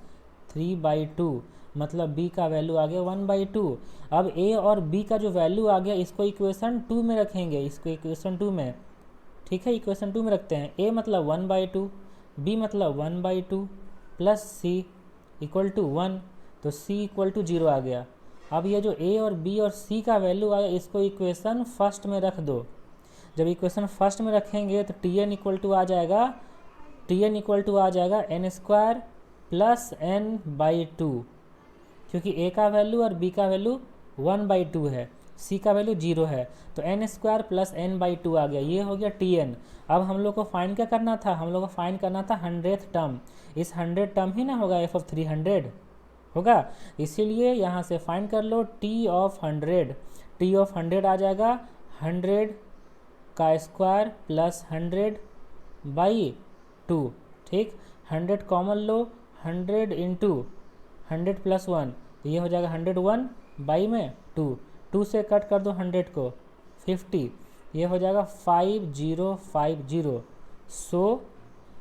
3/2, मतलब b का वैल्यू आ गया 1/2। अब a और b का जो वैल्यू आ गया इसको इक्वेशन 2 में रखेंगे, इसको इक्वेशन 2 में, ठीक है, इक्वेशन 2 में रखते हैं। a मतलब 1/2, b मतलब 1/2 प्लस c इक्वल टू 1, तो c इक्वल टू 0 आ गया। अब ये जो a और b और c का वैल्यू आया इसको इक्वेशन फर्स्ट में रख दो। जब इक्वेशन फर्स्ट में रखेंगे तो tn इक्वल टू आ जाएगा n स्क्वायर प्लस n/2, क्योंकि a का वैल्यू और b का वैल्यू 1/2 है, c का वैल्यू 0 है, तो n स्क्वायर प्लस n/2 आ गया। ये हो गया tn। अब हम लोग को फाइंड क्या करना था? हम लोग को फाइंड करना था 100th टर्म। इस 100 टर्म ही ना होगा f ऑफ 300 होगा, इसीलिए यहाँ से फाइंड कर लो t ऑफ 100। t ऑफ 100 आ जाएगा 100 का स्क्वायर प्लस 100/2, ठीक। 100 कॉमन लो, 100 इंटू 100 प्लस 1, तो ये हो जाएगा 101/2। 2 से कट कर दो 100 को, 50, ये हो जाएगा 5050। सो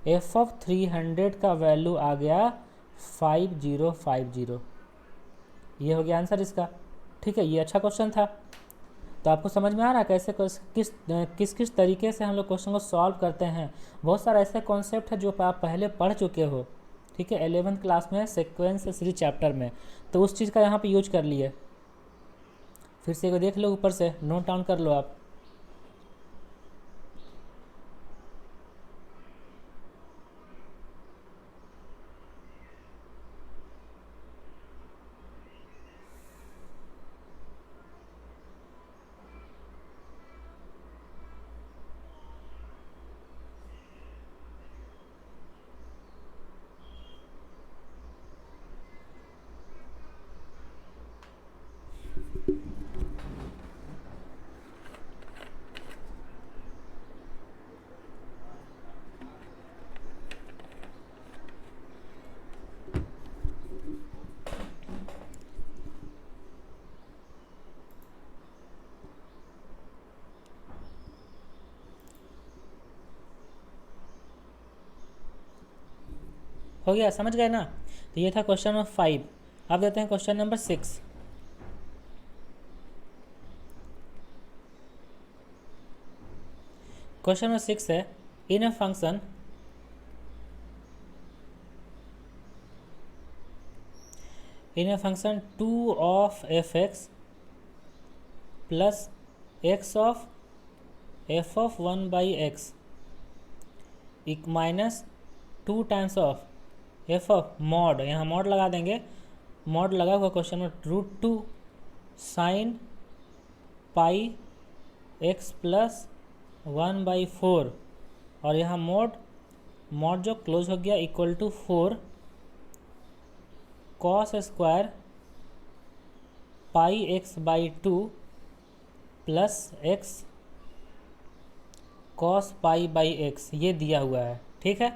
f ऑफ 300 का वैल्यू आ गया 5050। ये हो गया आंसर इसका, ठीक है। ये अच्छा क्वेश्चन था। तो आपको समझ में आ रहा है कैसे किस तरीके से हम लोग क्वेश्चन को सॉल्व करते हैं। बहुत सारा ऐसे कॉन्सेप्ट है जो आप पहले पढ़ चुके हो, ठीक है, 11th क्लास में सीक्वेंस सीरीज चैप्टर में, तो उस चीज़ का यहाँ पे यूज कर लिए। फिर से देख लो, ऊपर से नोट डाउन कर लो आप। हो गया, समझ गए ना। तो ये था क्वेश्चन नंबर 5। अब देते हैं क्वेश्चन नंबर 6। क्वेश्चन नंबर 6 है, in a function two of F x plus x of F of 1/x minus 2 times of F of mod, यहाँ मॉड लगा देंगे, मॉड लगा हुआ क्वेश्चन में, √2 साइन पाई एक्स प्लस 1/4, और यहाँ मॉड जो क्लोज हो गया equal to 4 cos square pi x/2 plus x cos पाई/x, ये दिया हुआ है, ठीक है।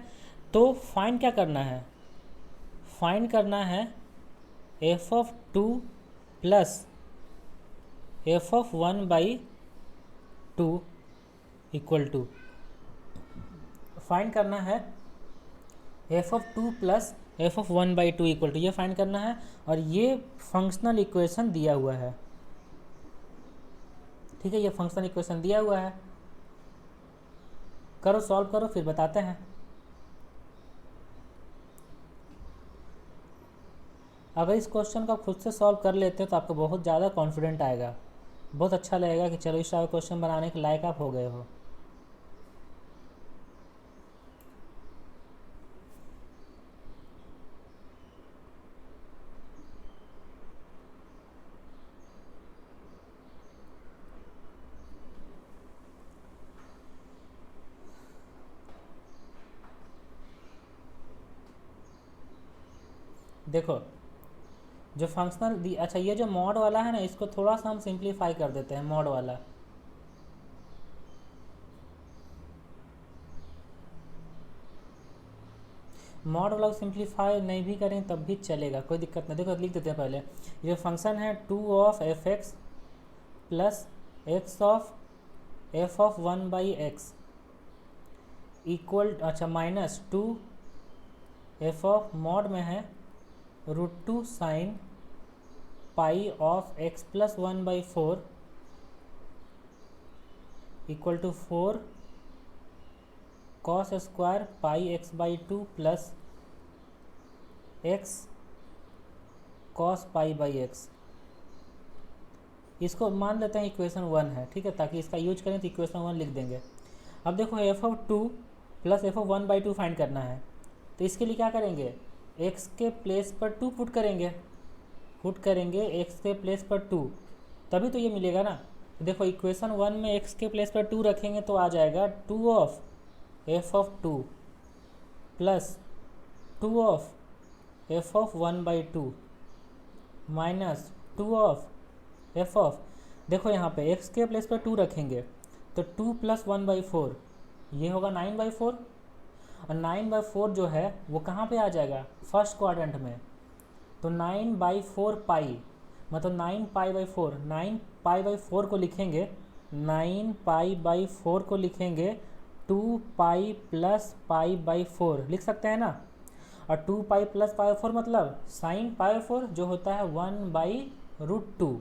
तो फाइंड क्या करना है? फाइंड करना है F of 2 plus f of 1/2 equal to, find करना है F of 2 plus f of 1/2 equal to, ये फाइंड करना है। और ये फंक्शनल इक्वेशन दिया हुआ है, ठीक है, ये फंक्शनल इक्वेशन दिया हुआ है। करो, सॉल्व करो, फिर बताते हैं। अगर इस क्वेश्चन को आप खुद से सॉल्व कर लेते हो तो आपको बहुत ज़्यादा कॉन्फिडेंट आएगा, बहुत अच्छा लगेगा कि चलो इस टाइप क्वेश्चन बनाने के लायक आप हो गए हो। देखो जो फंक्शनल, अच्छा ये जो मॉड वाला है ना, इसको थोड़ा सा हम सिंप्लीफाई कर देते हैं। मॉड वाला, मॉड वाला सिंप्लीफाई नहीं भी करें तब भी चलेगा, कोई दिक्कत नहीं। देखो लिख देते हैं पहले, ये फंक्शन है 2 of f(x) plus x of f(1/x) equal, अच्छा माइनस 2 f ऑफ मॉड में है √2 sine pi of x plus 1/4 equal to 4 cos square pi x/2 plus x cos पाई/x। इसको मान लेते हैं इक्वेशन 1 है, ठीक है, ताकि इसका यूज करें तो इक्वेशन 1 लिख देंगे। अब देखो f(2) प्लस f(1/2) फाइंड करना है, तो इसके लिए क्या करेंगे, x के प्लेस पर 2 पुट करेंगे, x के प्लेस पर 2, तभी तो ये मिलेगा ना। देखो इक्वेशन 1 में x के प्लेस पर 2 रखेंगे तो आ जाएगा 2 of f(2) plus 2 of f(1/2) minus 2 of f of, देखो यहाँ पे x के प्लेस पर 2 रखेंगे तो 2 प्लस 1/4 ये होगा 9/4, और 9/4 जो है वो कहाँ पे आ जाएगा, फर्स्ट क्वाड्रेंट में। तो 9/4 पाई, मतलब 9 पाई/4, 9 पाई/4 को लिखेंगे, 9 पाई/4 को लिखेंगे 2 पाई प्लस पाई/4 लिख सकते हैं ना। और 2 पाई प्लस पाई/4 मतलब साइन पाई/4 जो होता है 1/√2,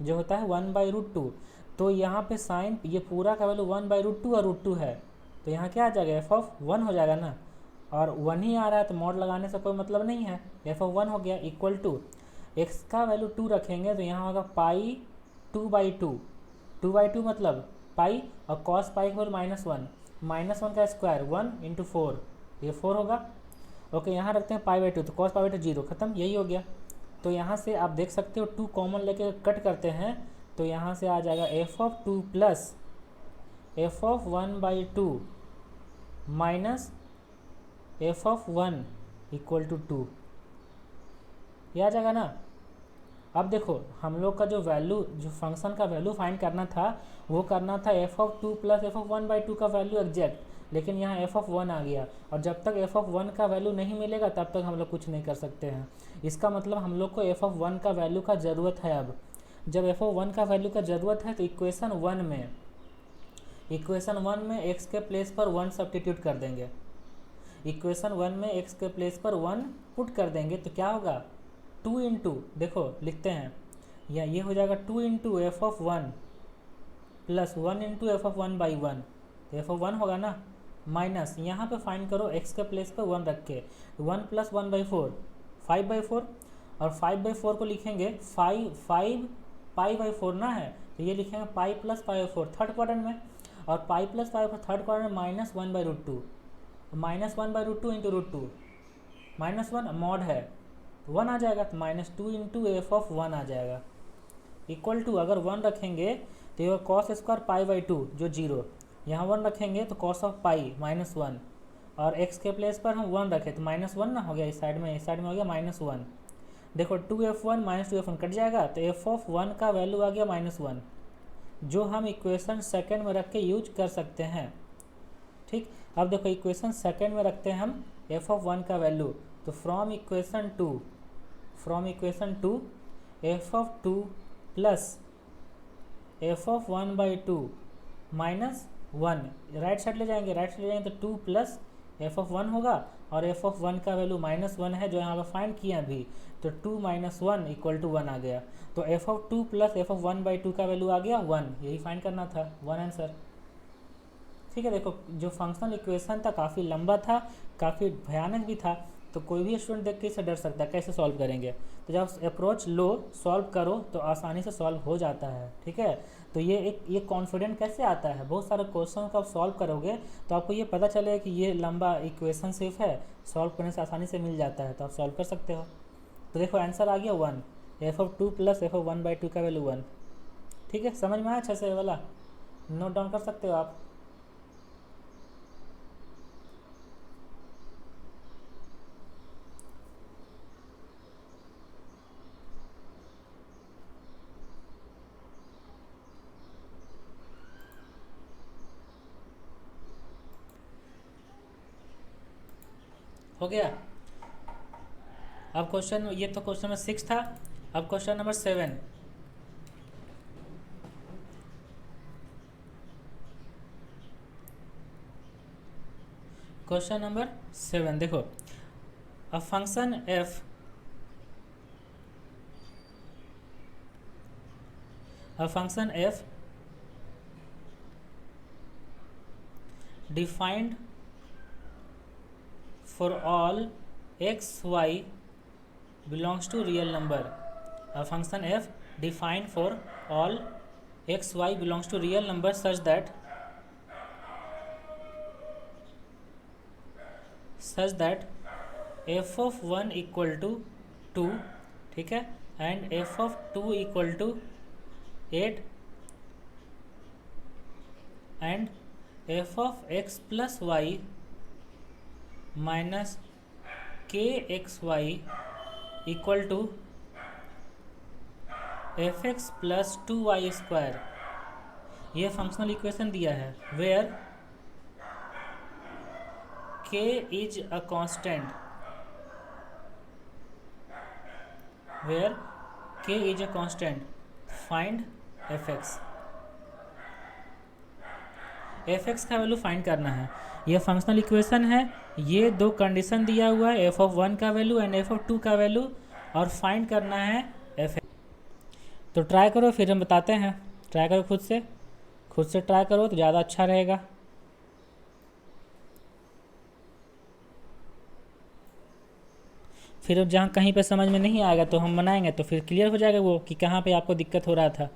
जो होता है 1/√2। तो यहाँ पे साइन, ये पूरा का वैल्यू 1/√2 और √2 है, तो यहाँ क्या आ जाएगा, f(1) हो जाएगा ना, और 1 ही आ रहा है तो मॉड लगाने से कोई मतलब नहीं है, f(1) हो गया। इक्वल टू x का वैल्यू 2 रखेंगे तो यहाँ होगा पाई 2/2, 2/2 मतलब पाई, और कॉस पाई का वैल्यू -1 का स्क्वायर 1 × 4, ये 4 होगा। ओके, यहाँ रखते हैं पाई/2, तो कॉस पाई/2 0, खत्म, यही हो गया। तो यहाँ से आप देख सकते हो 2 कॉमन लेके कट करते हैं, तो यहाँ से आ जाएगा f(2) plus f(1/2) minus f(1) equal to 2, ये आ जाएगा ना। अब देखो हम लोग का जो वैल्यू, जो फंक्शन का वैल्यू फाइंड करना था, वो करना था f(2) प्लस f(1/2) का वैल्यू एग्जैक्ट, लेकिन यहाँ f(1) आ गया, और जब तक f(1) का वैल्यू नहीं मिलेगा तब तक हम लोग कुछ नहीं कर सकते हैं। इसका मतलब हम लोग को f(1) का वैल्यू का ज़रूरत है। अब जब f(1) का वैल्यू का ज़रूरत है तो इक्वेशन 1 में x के प्लेस पर 1 सब्स्टिट्यूट कर देंगे, इक्वेशन 1 में x के प्लेस पर 1 पुट कर देंगे तो क्या होगा, 2 इंटू, देखो लिखते हैं, या ये हो जाएगा 2 into f(1) plus 1 into f(1/1), तो f(1) होगा ना, माइनस यहाँ पे फाइंड करो x के प्लेस पे 1 रख के, 1 प्लस 1/4 5/4, और 5/4 को लिखेंगे 5 पाई/4 ना है, तो ये लिखेंगे पाई प्लस पाई/4 थर्ड क्वाड्रेंट में, और पाई प्लस पाई/4 थर्ड क्वाड्रेंट में -1/√2, -1/√2 इंटू √2, -1 मॉड है 1 आ जाएगा, तो -2 इंटू f(1) आ जाएगा। इक्वल टू, अगर 1 रखेंगे तो ये कॉस स्क्वायर पाई/2 जो 0, यहाँ 1 रखेंगे तो कॉस ऑफ पाई -1, और x के प्लेस पर हम 1 रखें तो -1 ना हो गया, इस साइड में हो गया -1। देखो 2f(1) -2f(1) कट जाएगा, तो f(1) का वैल्यू आ गया -1, जो हम इक्वेशन सेकेंड में रख के यूज कर सकते हैं। ठीक, अब देखो इक्वेशन सेकेंड में रखते हैं हम f(1) का वैल्यू, तो from equation 2 f(2) plus f(1/2) minus 1, right side ले जाएंगे तो 2 प्लस f(1) होगा, और f(1) का वैल्यू -1 है जो यहाँ पर फाइंड किए अभी, तो 2 - 1 इक्वल टू 1 आ गया। तो f(2) प्लस f(1/2) का वैल्यू आ गया 1, यही फाइंड करना था, 1 आंसर। ठीक है, देखो जो फंक्शनल इक्वेशन था काफ़ी लंबा था, काफ़ी भयानक भी था, तो कोई भी स्टूडेंट देख के इसे डर सकता है कैसे सॉल्व करेंगे। तो जब अप्रोच लो, सॉल्व करो तो आसानी से सॉल्व हो जाता है। ठीक है, तो ये कॉन्फिडेंट कैसे आता है, बहुत सारे क्वेश्चन को आप सॉल्व करोगे तो आपको ये पता चलेगा कि ये लंबा इक्वेशन सिर्फ है, सॉल्व करने से आसानी से मिल जाता है, तो आप सॉल्व कर सकते हो। तो देखो आंसर आ गया 1, f(2) प्लस f(1/2) का वैल्यू 1। ठीक है, समझ में आया अच्छे से वाला, नोट डाउन कर सकते हो आप। हो गया। अब क्वेश्चन, ये तो क्वेश्चन नंबर 6 था। अब क्वेश्चन नंबर 7। क्वेश्चन नंबर 7 देखो, a function F, a function f defined for all x y belongs to real number. A function f defined for all x y belongs to real number such that f of 1 equal to 2, ठीक है, and f of 2 equal to 8 and f of x plus y minus k x y equal to f x plus 2y square, ये functional equation दिया है where k is a constant, where k is a constant, find f x. F x का value find करना है, ये functional equation है, ये दो कंडीशन दिया हुआ है, एफ ऑफ 1 का वैल्यू एंड एफ ऑफ 2 का वैल्यू, और फाइंड करना है एफ एक्स। तो ट्राई करो, फिर हम बताते हैं। ट्राई करो खुद से ट्राई करो तो ज़्यादा अच्छा रहेगा। फिर जहाँ कहीं पे समझ में नहीं आएगा तो हम बनाएंगे, तो फिर क्लियर हो जाएगा वो कि कहाँ पे आपको दिक्कत हो रहा था।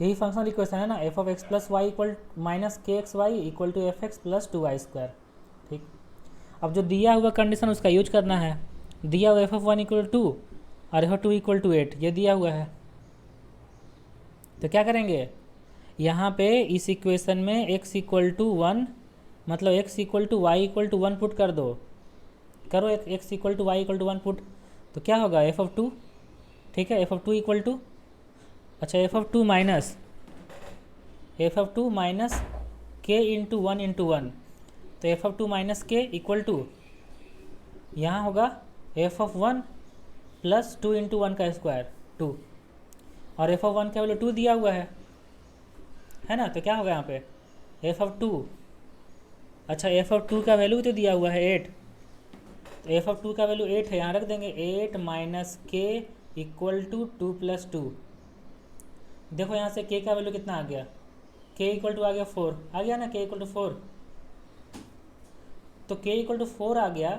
यही फंक्शनल इक्वेशन है ना, f of x plus Y equal minus k x y equal to F x plus 2y square, ठीक। अब जो दिया हुआ कंडीशन उसका यूज करना है। दिया हुआ एफ ऑफ 1 इक्वल 2 और एफ ऑफ 2 इक्वल टू 8, ये दिया हुआ है। तो क्या करेंगे, यहाँ पे इस इक्वेशन में x इक्वल टू 1 मतलब x equal to y equal to 1 put कर दो, करो x equal to y equal to 1 put, तो क्या होगा एफ ऑफ 2, ठीक है, एफ ऑफ 2 इक्वल टू, अच्छा f of 2 minus k into 1 into 1, तो F of 2 minus k equal to यहाँ होगा एफ ऑफ 1 प्लस 2 इंटू 1 का स्क्वायर 2, और एफ ऑफ 1 का वैल्यू 2 दिया हुआ है ना, तो क्या होगा यहाँ पे एफ ऑफ 2, अच्छा एफ ऑफ 2 का वैल्यू तो दिया हुआ है 8, तो एफ ऑफ 2 का वैल्यू 8 है, यहाँ रख देंगे 8 minus k equal to 2 plus 2। देखो यहाँ से k का वैल्यू कितना आ गया, k इक्वल टू आ गया 4, आ गया ना, k इक्वल टू 4, तो k इक्वल टू 4 आ गया,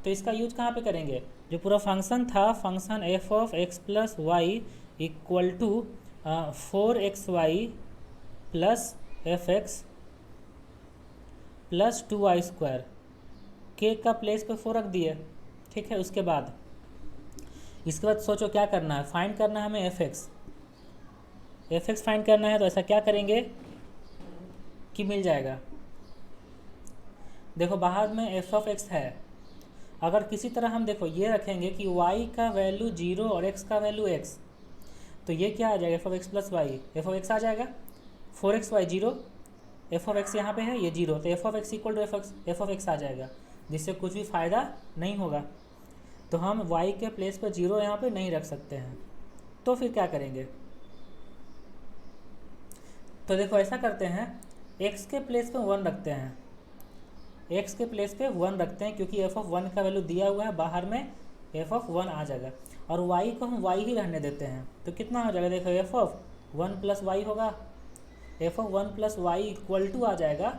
तो इसका यूज कहाँ पे करेंगे, जो पूरा फंक्शन था, function f of x plus Y equal to 4xy plus f x plus 2y square, k का प्लेस पे 4 रख दिए, ठीक है। उसके बाद इसके बाद सोचो क्या करना है, फाइंड करना है हमें एफ एक्स फाइंड करना है, तो ऐसा क्या करेंगे कि मिल जाएगा। देखो बाहर में एफ ऑफ एक्स है, अगर किसी तरह हम देखो ये रखेंगे कि y का वैल्यू 0 और x का वैल्यू x, तो ये क्या आ जाएगा f of x plus y, f of x आ जाएगा 4xy 0, एफ ऑफ एक्स यहाँ पे है ये 0, तो F of x equal to f of x आ जाएगा, जिससे कुछ भी फ़ायदा नहीं होगा। तो हम y के प्लेस पर 0 यहाँ पे नहीं रख सकते हैं, तो फिर क्या करेंगे, तो देखो ऐसा करते हैं, x के प्लेस पे 1 रखते हैं, x के प्लेस पे 1 रखते हैं, क्योंकि एफ ऑफ 1 का वैल्यू दिया हुआ है, बाहर में एफ ऑफ 1 आ जाएगा, और y को हम y ही रहने देते हैं, तो कितना हो जाएगा, देखो एफ ऑफ 1 प्लस वाई होगा, f of 1 plus Y equal to आ जाएगा,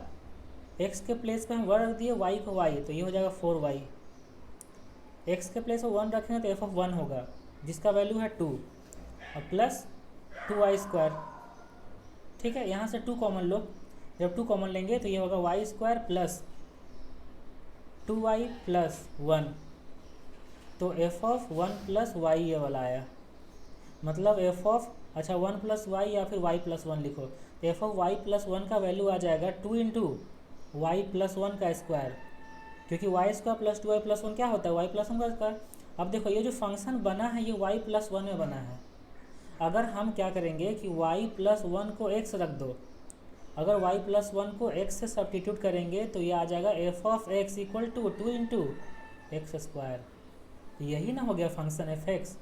x के प्लेस पे हम 1 रख दिए, y को y, तो ये हो जाएगा 4y, x के प्लेस पे 1 रखेंगे तो एफ ऑफ 1 होगा, जिसका वैल्यू है 2, और प्लस 2y स्क्वायर, ठीक है। यहाँ से 2 कॉमन लो, जब 2 कॉमन लेंगे तो ये होगा Y square plus 2y plus 1, तो एफ ऑफ 1 प्लस वाई ये वाला आया, मतलब एफ ऑफ, अच्छा 1 प्लस वाई या फिर y प्लस 1 लिखो, तो एफ ऑफ y प्लस 1 का वैल्यू आ जाएगा 2 इंटू वाई प्लस 1 का स्क्वायर, क्योंकि Y square plus 2y plus 1 क्या होता है, y प्लस 1 का स्क्वायर। अब देखो ये जो फंक्शन बना है ये y प्लस 1 में बना है, अगर हम क्या करेंगे कि y प्लस वन को x रख दो, अगर y प्लस वन को x से सब्स्टिट्यूट करेंगे तो ये आ जाएगा f of x equal to 2 into x square. यही ना हो गया फंक्शन एफ एक्स,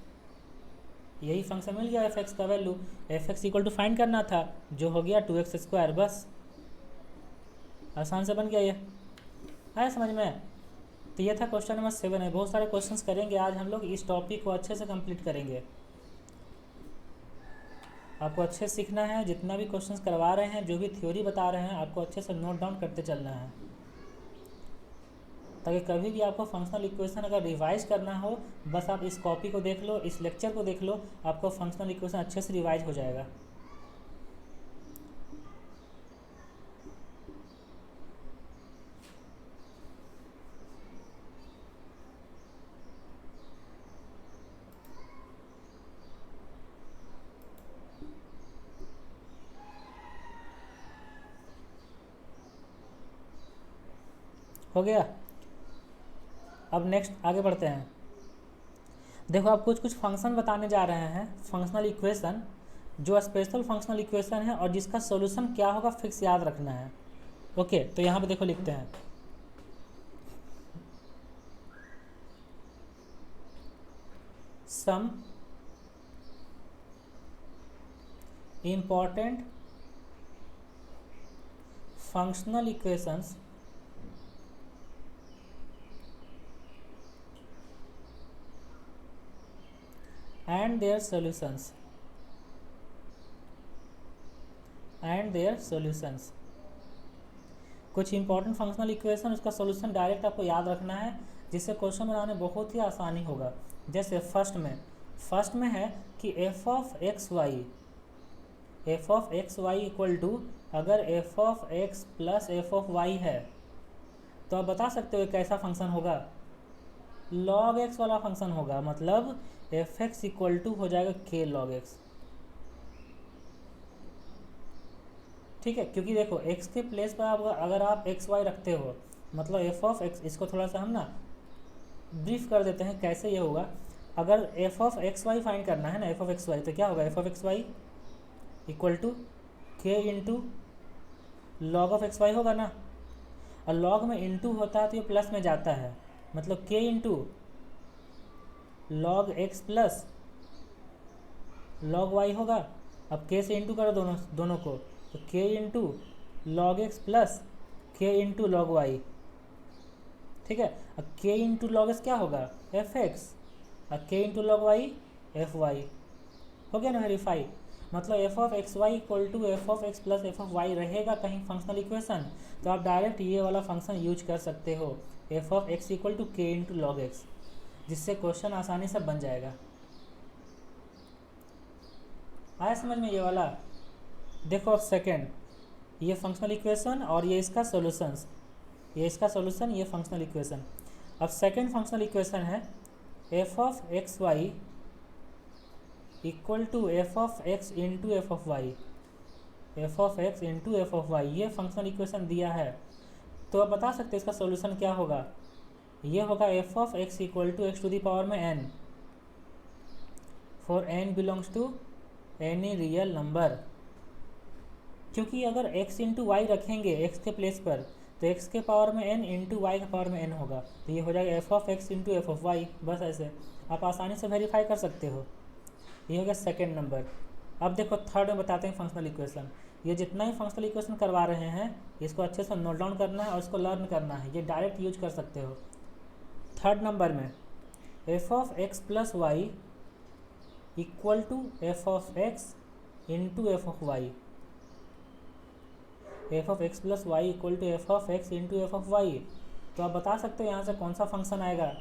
यही फंक्शन मिल गया एफ एक्स का value. F x equal to find करना था, जो हो गया 2x स्क्वायर, बस आसान से बन गया ये। आया समझ में? तो ये था क्वेश्चन नंबर 7 है। बहुत सारे क्वेश्चंस करेंगे आज हम लोग, इस टॉपिक को अच्छे से कंप्लीट करेंगे। आपको अच्छे से सीखना है, जितना भी क्वेश्चंस करवा रहे हैं, जो भी थ्योरी बता रहे हैं, आपको अच्छे से नोट डाउन करते चलना है, ताकि कभी भी आपको फंक्शनल इक्वेशन अगर रिवाइज करना हो, बस आप इस कॉपी को देख लो, इस लेक्चर को देख लो, आपको फंक्शनल इक्वेशन अच्छे से रिवाइज हो जाएगा। हो गया? अब नेक्स्ट आगे बढ़ते हैं। देखो आप कुछ फंक्शन बताने जा रहे हैं, फंक्शनल इक्वेशन, जो स्पेशल फंक्शनल इक्वेशन है और जिसका सॉल्यूशन क्या होगा फिक्स याद रखना है। ओके, तो यहाँ पे देखो लिखते हैं some important functional equations and their solutions। कुछ इंपॉर्टेंट फंक्शनल इक्वेशन, उसका सॉल्यूशन डायरेक्ट आपको याद रखना है, जिससे क्वेश्चन बनाने बहुत ही आसानी होगा। जैसे फर्स्ट में है कि f of x y equal to, अगर f of x plus f of y है तो आप बता सकते हो कैसा फंक्शन होगा, log x वाला फंक्शन होगा। मतलब एफ एक्स इक्वल टू हो जाएगा k log x। ठीक है, क्योंकि देखो x के प्लेस पर अगर आप एक्स वाई रखते हो, मतलब एफ ऑफ एक्स, इसको थोड़ा सा हम ना ब्रीफ कर देते हैं कैसे ये होगा। अगर f of x y find करना है ना, एफ ऑफ एक्स वाई, तो क्या होगा, f of x y equal to k into log of x y होगा ना। और लॉग में इंटू होता है तो ये प्लस में जाता है, मतलब k into log x plus log y होगा। अब k से इंटू करो दोनों को, तो k into log x plus k into log y. ठीक है, अब k इंटू लॉग एक्स क्या होगा, एफ एक्स, और k into log y f y. हो गया ना वेरीफाई। मतलब f of x y equal to f of x plus f of y रहेगा कहीं फंक्शनल इक्वेशन, तो आप डायरेक्ट ये वाला फंक्शन यूज कर सकते हो, f of x equal to k into log x, जिससे क्वेश्चन आसानी से बन जाएगा। आया समझ में ये वाला? देखो अब सेकेंड, ये फंक्शनल इक्वेशन और ये इसका सॉल्यूशंस, ये इसका सॉल्यूशन, ये फंक्शनल इक्वेशन। अब सेकेंड फंक्शनल इक्वेशन है F of x y equal to f of x into f of y, f of x into f of y, ये फंक्शनल इक्वेशन दिया है। तो आप बता सकते हैं इसका सॉल्यूशन क्या होगा। ये होगा f of x equal to x to the power में n, for n belongs to any real number. क्योंकि अगर x इंटू वाई रखेंगे x के प्लेस पर, तो x के पावर में n इंटू वाई के पावर में n होगा, तो ये हो जाएगा f of x into f of y. बस ऐसे आप आसानी से वेरीफाई कर सकते हो। ये हो गया सेकेंड नंबर। अब देखो थर्ड में बताते हैं फंक्शनल इक्वेशन। ये जितना ही फंक्शनल इक्वेशन करवा रहे हैं, इसको अच्छे से नोट डाउन करना है और इसको लर्न करना है, ये डायरेक्ट यूज कर सकते हो। थर्ड नंबर में f of x plus Y equal to f of x into f of y, f of x plus Y equal to f of x into f of y. तो आप बता सकते हो यहाँ से कौन सा फंक्शन आएगा।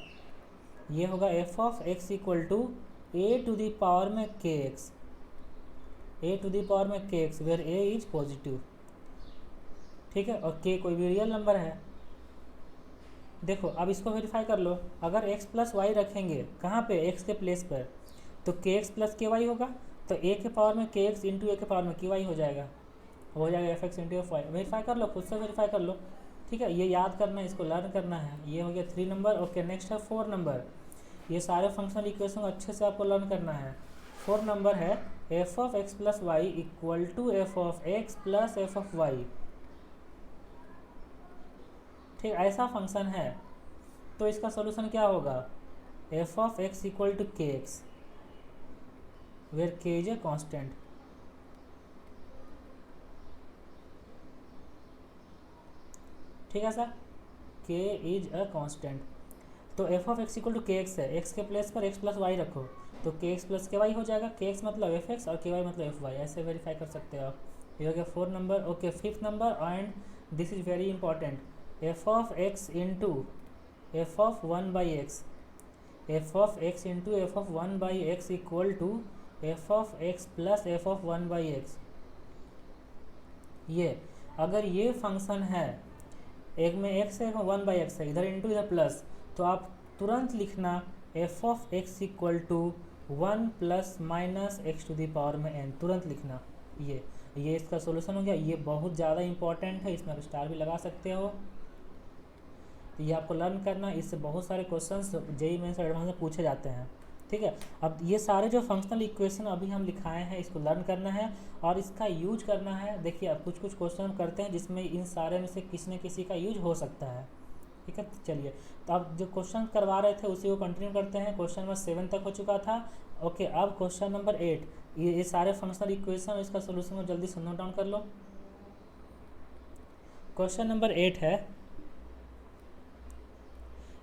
ये होगा f of x equal to a to the power में k x, a to the power में k x, where a is positive. ठीक है, और के कोई भी रियल नंबर है। देखो अब इसको वेरीफाई कर लो, अगर x प्लस वाई रखेंगे कहाँ पे, x के प्लेस पर, तो के एक्स प्लस के वाई होगा, तो a के पावर में के एक्स इंटू ए के पावर में के वाई हो जाएगा f x into F y. Verify कर लो, खुद से वेरीफाई कर लो। ठीक है, ये याद करना है, इसको लर्न करना है। ये हो गया 3 नंबर। ओके, नेक्स्ट है 4 नंबर। ये सारे फंक्शनल इक्वेशन अच्छे से आपको लर्न करना है। फोर नंबर है F of x plus Y equal to f of x plus f of y. ठीक, ऐसा फंक्शन है तो इसका सॉल्यूशन क्या होगा, f of x equal to k x where k is a constant. ठीक है sir, k is a constant. तो F of x equal to k x है, एक्स के प्लेस पर एक्स प्लस वाई रखो तो के एक्स प्लस के वाई हो जाएगा, के एक्स मतलब एफ एक्स और के वाई मतलब एफ वाई, ऐसे वेरीफाई कर सकते हो आप। ये हो गया four number. Okay, fifth number and this is very important, f of x into f of one by x, f of x into f of one by x equal to f of x plus f of one by x. ये अगर ये function है, एक में x है one by x है, इधर into इधर प्लस, तो आप तुरंत लिखना f of x equal to one plus minus x to the power में एन, तुरंत लिखना। ये इसका सॉल्यूशन हो गया। ये बहुत ज़्यादा इंपॉर्टेंट है, इसमें आप स्टार भी लगा सकते हो। तो ये आपको लर्न करना, इससे बहुत सारे क्वेश्चंस जेईई मेंस और एडवांस में पूछे जाते हैं। ठीक है, अब ये सारे जो फंक्शनल इक्वेशन अभी हम लिखाए हैं इसको लर्न करना है और इसका यूज करना है। देखिए अब कुछ कुछ क्वेश्चन हम करते हैं जिसमें इन सारे में से किसी न किसी का यूज हो सकता है। ठीक है, तो चलिए, तो अब जो क्वेश्चन करवा रहे थे उसी को कंटिन्यू करते हैं। क्वेश्चन नंबर 7 तक हो चुका था। ओके, अब क्वेश्चन नंबर 8, ये सारे फंक्शनल इक्वेशन इसका सोल्यूशन को जल्दी से नोट डाउन कर लो। क्वेश्चन नंबर 8 है,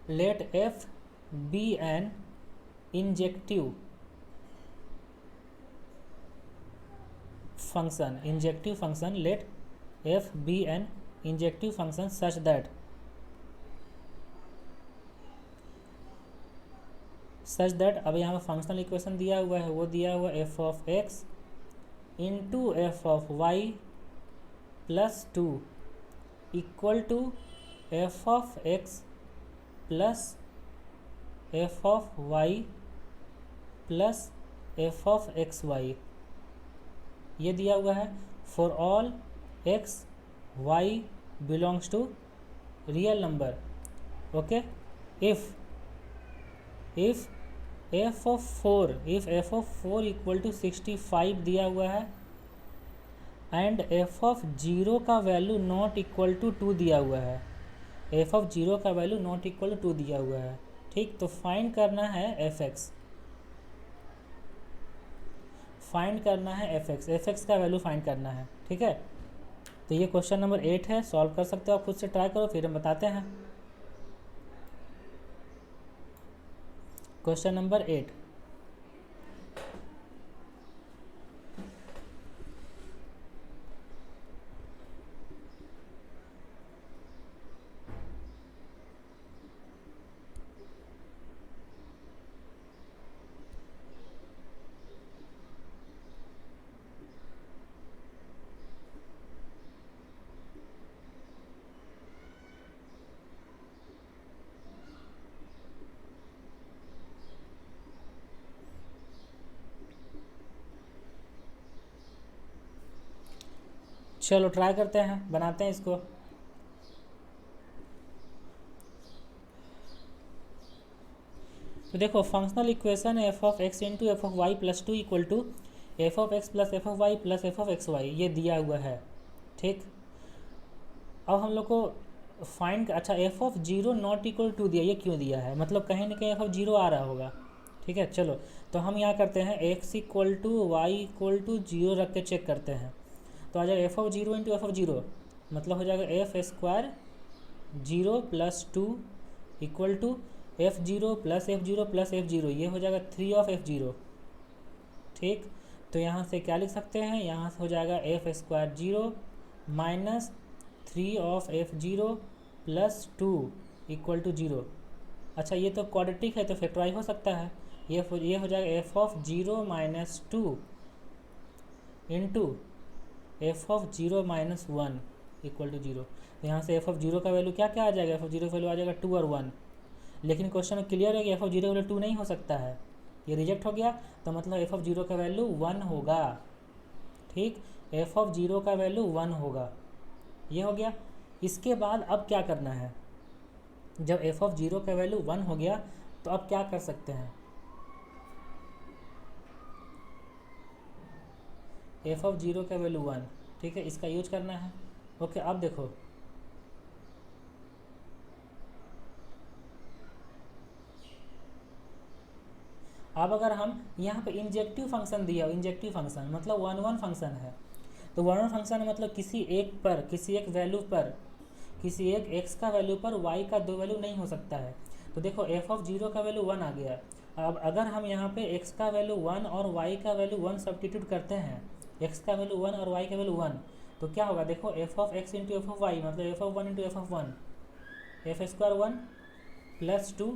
let f be an injective function, let f be an injective function such that अब यहाँ पर फंक्शनल इक्वेशन दिया हुआ है, वो दिया हुआ f of x into f of y plus two equal to f of x plus f of y plus f of x y, ये दिया हुआ है for all x y belongs to real number. Okay, if f of four equal to 65 दिया हुआ है and f of zero का value not equal to 2 दिया हुआ है, एफ ऑफ जीरो का वैल्यू नॉट इक्वल टू 2 दिया हुआ है। ठीक, तो फाइंड करना है एफ एक्स, एफ एक्स का वैल्यू फाइंड करना है। ठीक है, तो ये क्वेश्चन नंबर 8 है, सॉल्व कर सकते हो आप, खुद से ट्राई करो फिर हम बताते हैं। क्वेश्चन नंबर 8, चलो ट्राई करते हैं, बनाते हैं इसको। तो देखो functional equation f of x into f of y plus two equal to f of x plus f of y plus f of x y, ये दिया हुआ है। ठीक, अब हम लोग को फाइंड, अच्छा f of zero not equal to दिया, ये क्यों दिया है, मतलब कहीं ना कहीं एफ ऑफ जीरो आ रहा होगा। ठीक है, चलो तो हम यहाँ करते हैं x equal to y equal to zero रख के चेक करते हैं, तो आ जाएगा f of zero into f of zero, मतलब हो जाएगा f square zero plus two equal to f zero plus f zero plus f zero, ये हो जाएगा 3 ऑफ एफ जीरो। ठीक, तो यहाँ से क्या लिख सकते हैं, यहाँ से हो जाएगा f square zero minus 3 of f zero plus 2 equal to zero. अच्छा ये तो क्वाड्रेटिक है तो फैक्टराइज हो सकता है, ये हो जाएगा f of zero minus 2 into f of zero minus 1 equal to zero. यहाँ से एफ ऑफ जीरो का वैल्यू क्या क्या आ जाएगा, एफ ऑफ जीरो का वैल्यू आ जाएगा 2 और 1, लेकिन क्वेश्चन में क्लियर है कि एफ ऑफ जीरो का वैल्यू 2 नहीं हो सकता है, ये रिजेक्ट हो गया, तो मतलब एफ ऑफ जीरो का वैल्यू 1 होगा। ठीक, एफ ऑफ जीरो का वैल्यू 1 होगा, ये हो गया। इसके बाद अब क्या करना है, जब एफ ऑफ जीरो का वैल्यू 1 हो गया तो अब क्या कर सकते हैं, एफ ऑफ जीरो का वैल्यू 1, ठीक है, इसका यूज करना है। ओके, अब देखो अब अगर हम यहाँ पे इंजेक्टिव फंक्शन दिया, इंजेक्टिव फंक्शन मतलब वन वन फंक्शन है, तो वन वन फंक्शन मतलब किसी एक पर, किसी एक वैल्यू पर, किसी एक x का वैल्यू पर y का दो वैल्यू नहीं हो सकता है। तो देखो एफ ऑफ जीरो का वैल्यू 1 आ गया। अब अगर हम यहाँ पे x का वैल्यू 1 और y का वैल्यू 1 सब्स्टिट्यूट करते हैं, x का वैल्यू 1 और y का वैल्यू 1, तो क्या होगा, देखो f of x into f of y मतलब f of 1 into f of 1, f square 1 plus 2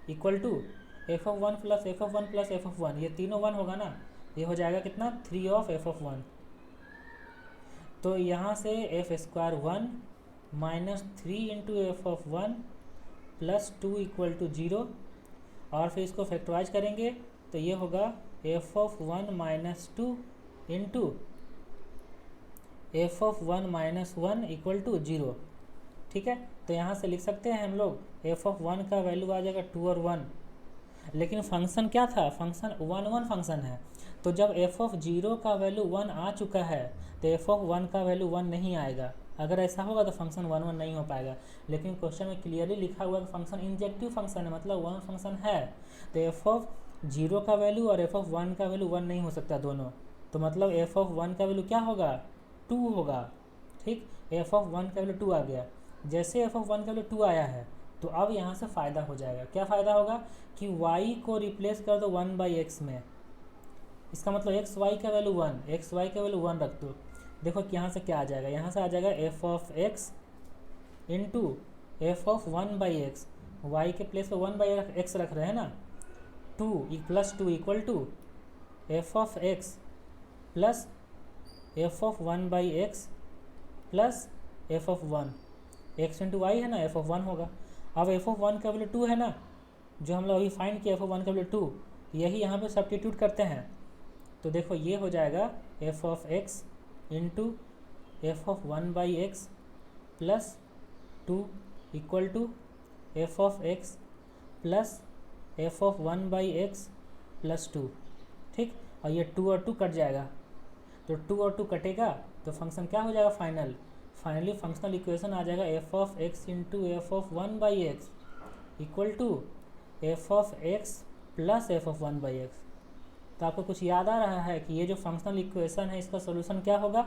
equal to f of 1 plus f of 1 plus f of 1, ये तीनों 1 होगा ना, ये हो जाएगा कितना 3 ऑफ एफ ऑफ 1। तो यहाँ से f square 1 minus 3 into f of 1 plus 2 equal to 0, और फिर इसको फैक्टराइज करेंगे तो ये होगा f of 1 minus 2 into f of 1 minus 1 equal to 0, ठीक है। तो यहाँ से लिख सकते हैं हम लोग एफ ऑफ 1 का वैल्यू आ जाएगा 2 और 1, लेकिन फंक्शन क्या था, फंक्शन 1 1 फंक्शन है। तो जब एफ ऑफ जीरो का वैल्यू 1 आ चुका है तो एफ ऑफ 1 का वैल्यू 1 नहीं आएगा। अगर ऐसा होगा तो फंक्शन 1 1 नहीं हो पाएगा, लेकिन क्वेश्चन में क्लियरली लिखा हुआ है कि फंक्शन इंजेक्टिव फंक्शन है, मतलब 1 फंक्शन है, तो एफ ऑफ जीरो का वैल्यू और एफ ऑफ 1 का वैल्यू 1 नहीं हो सकता दोनों। तो मतलब एफ ऑफ 1 का वैल्यू क्या होगा, 2 होगा, ठीक। एफ ऑफ 1 का वैल्यू 2 आ गया। जैसे एफ ऑफ 1 का वैल्यू 2 आया है तो अब यहाँ से फ़ायदा हो जाएगा। क्या फ़ायदा होगा कि y को रिप्लेस कर दो 1/x में, इसका मतलब एक्स वाई का वैल्यू 1, एक्स वाई का वैल्यू 1 रख दो। देखो कि यहाँ से क्या आ जाएगा, यहाँ से आ जाएगा f of x into f of 1/x, y के प्लेस पे 1/x रख रहे हैं ना, 2 plus 2 equal to f of x plus f of 1/x plus f of 1, x into y है ना, एफ ऑफ 1 होगा। अब एफ ऑफ 1 का वैल्यू 2 है ना, जो हम लोग अभी फाइंड किया एफ ऑफ 1 का वैल्यू 2, यही यहाँ पे सब्स्टिट्यूट करते हैं। तो देखो ये हो जाएगा f of x into f of 1/x plus 2 equal to f of x plus f of 1/x plus 2, ठीक। और ये 2 और 2 कट जाएगा, तो 2 और 2 कटेगा तो फंक्शन क्या हो जाएगा, फाइनली फंक्शनल इक्वेशन आ जाएगा f of x into f of 1/x equal to f of x plus f of 1/x। तो आपको कुछ याद आ रहा है कि ये जो फंक्शनल इक्वेशन है इसका सोल्यूशन क्या होगा,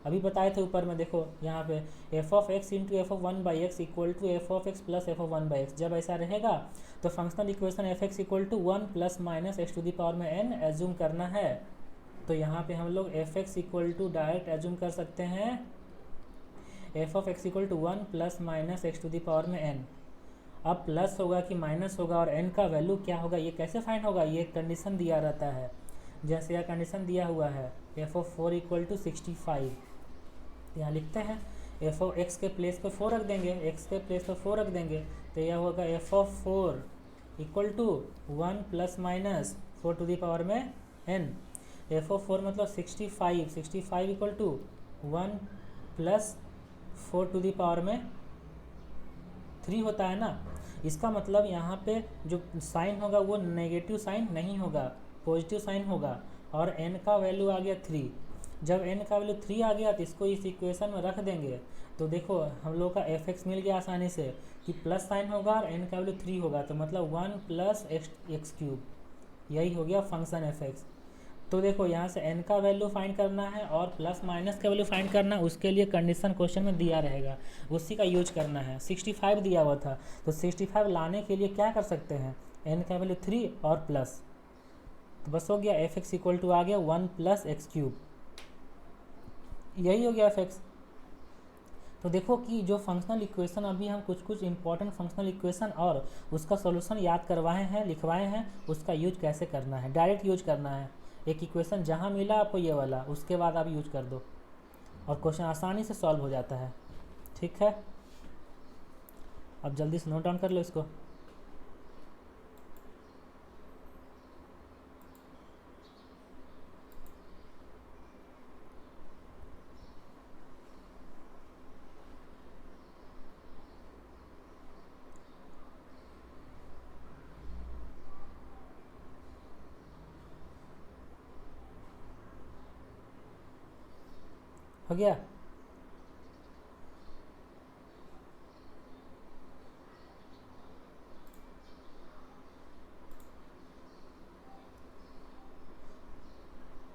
अभी बताए थे ऊपर में, देखो यहाँ पे f of x into f of 1/x equal to f of x plus f of 1/x। जब ऐसा रहेगा तो functional equation f x equal to 1 plus minus x to the power में n एज्यूम करना है। तो यहाँ पे हम लोग f x equal to direct assume कर सकते हैं F of x equal to 1 plus minus x to the power में n। अब प्लस होगा कि माइनस होगा और n का वैल्यू क्या होगा ये कैसे फाइंड होगा, ये कंडीशन दिया रहता है। जैसे यह कंडीशन दिया हुआ है एफ ऑफ 4 इक्वल टू 65, यहाँ लिखते हैं एफ ऑफ एक्स के प्लेस पे 4 रख देंगे, एक्स के प्लेस पे 4 रख देंगे, तो यह होगा f of 4 equal to 1 plus minus 4 to the power में n। एफ ऑफ 4 मतलब 65 equal to 1 plus 4 to the power में 3 होता है ना। इसका मतलब यहाँ पे जो साइन होगा वो नेगेटिव साइन नहीं होगा, पॉजिटिव साइन होगा, और n का वैल्यू आ गया 3। जब n का वैल्यू 3 आ गया तो इसको इस इक्वेशन में रख देंगे, तो देखो हम लोग का एफ एक्स मिल गया आसानी से कि प्लस साइन होगा और n का वैल्यू 3 होगा, तो मतलब 1 प्लस एक्स क्यूब, यही हो गया फंक्शन एफ एक्स। तो देखो यहाँ से n का वैल्यू फाइंड करना है और प्लस माइनस का वैल्यू फाइंड करना है, उसके लिए कंडीशन क्वेश्चन में दिया रहेगा, उसी का यूज करना है। 65 दिया हुआ था तो 65 लाने के लिए क्या कर सकते हैं, n का वैल्यू 3 और प्लस, तो बस हो गया एफ एक्स इक्वल टू आ गया 1 प्लस एक्स क्यूब, यही हो गया एफ एक्स। तो देखो कि जो फंक्शनल इक्वेशन अभी हम कुछ इंपॉर्टेंट फंक्शनल इक्वेशन और उसका सॉल्यूशन याद करवाए हैं, लिखवाए हैं, उसका यूज कैसे करना है, डायरेक्ट यूज करना है। एक इक्वेशन जहाँ मिला आपको ये वाला, उसके बाद आप यूज कर दो और क्वेश्चन आसानी से सॉल्व हो जाता है, ठीक है। अब जल्दी से नोट डाउन कर लो इसको। हो गया।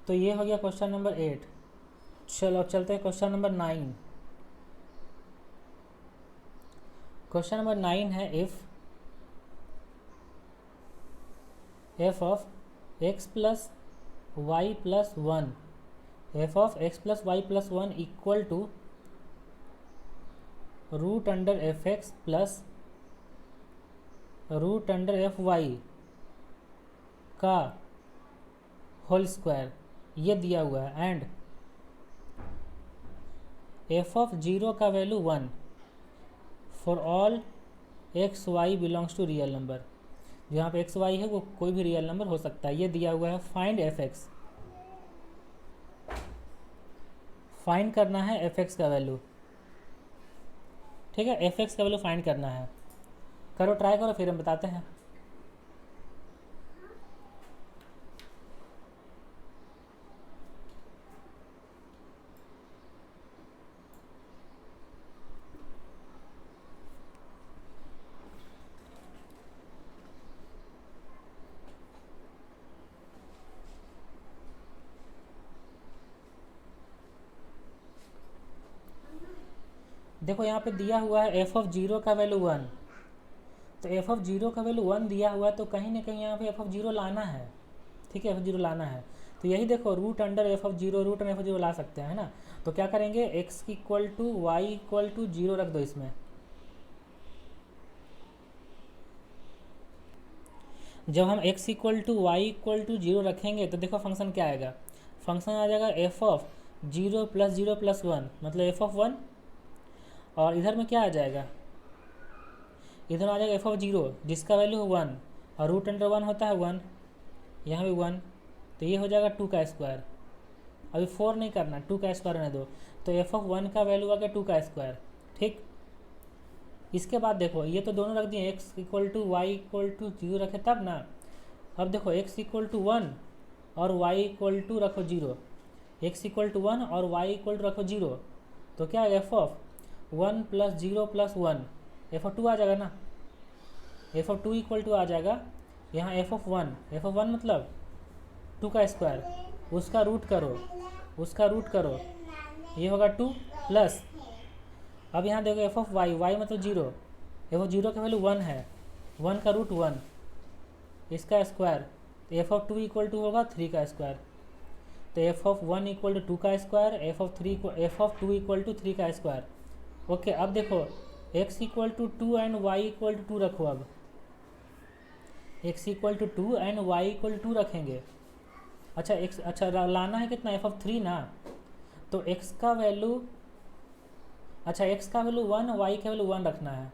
तो ये हो गया क्वेश्चन नंबर 8। चलो अब चलते हैं क्वेश्चन नंबर 9। क्वेश्चन नंबर 9 है F of x plus y plus one, f of x plus y plus one equal to root under f x plus root under f y का whole square, ये दिया हुआ है। And f of zero का value 1 for all x y belongs to real number. जहाँ पे x y है वो कोई भी रियल नंबर हो सकता है, ये दिया हुआ है। फाइंड एफ एक्स, फाइंड करना है एफ एक्स का वैल्यू। ठीक है, एफ एक्स का वैल्यू फाइंड करना है। करो, ट्राई करो, फिर हम बताते हैं। देखो यहाँ पे दिया हुआ है एफ ऑफ जीरो का वैल्यू 1, तो एफ ऑफ जीरो का वैल्यू 1 दिया हुआ है, तो कहीं ना कहीं यहाँ पे एफ ऑफ जीरो लाना है। ठीक है, एफ ऑफ जीरो लाना है, तो यही देखो root under f of zero, root under f of zero ला सकते हैं, है ना। तो क्या करेंगे, x equal to y equal to zero रख दो इसमें। जब हम x equal to y equal to zero रखेंगे तो देखो फंक्शन क्या आएगा। फंक्शन आ जाएगा f of zero plus one, मतलब एफ ऑफ वन। और इधर में क्या आ जाएगा, इधर आ जाएगा एफ ऑफ जीरो जिसका वैल्यू है 1, और रूट अंडर 1 होता है 1, यहाँ भी 1, तो ये हो जाएगा 2 का स्क्वायर। अभी 4 नहीं करना, 2 का स्क्वायर रहने दो। तो एफ ऑफ 1 का वैल्यू आ गया 2 का स्क्वायर। ठीक, इसके बाद देखो ये तो दोनों रख दिए, x equal to y equal to zero रखे तब ना। अब देखो एक्स इक्वल टू 1 और वाई इक्वल टू रखो जीरो, एक्स इक्वल टू 1 और वाई इक्वल टू रखो जीरो, तो क्या F of 1 plus zero plus 1, f of 2 आ जाएगा ना। एफ ऑफ 2 इक्वल टू आ जाएगा यहाँ एफ ऑफ 1, एफ ऑफ 1 मतलब 2 का स्क्वायर, उसका रूट करो, उसका रूट करो, ये होगा 2 प्लस। अब यहाँ देखो एफ ऑफ वाई, वाई मतलब जीरो, एफ ऑफ जीरो का वैल्यू 1 है, 1 का रूट 1, इसका स्क्वायर, तो एफ ऑफ 2 इक्वल टू होगा 3 का स्क्वायर। तो एफ ऑफ 1 इक्वल टू 2 का square, f of 2 equal to 3 का स्क्वायर। ओके, अब देखो x equal to 2 and y equal to 2 रखो। अब x equal to 2 and y equal to 2 रखेंगे। अच्छा x, अच्छा लाना है कितना, एफ ऑफ 3 ना, तो x का वैल्यू, अच्छा x का वैल्यू 1, y का वैल्यू 1 रखना है।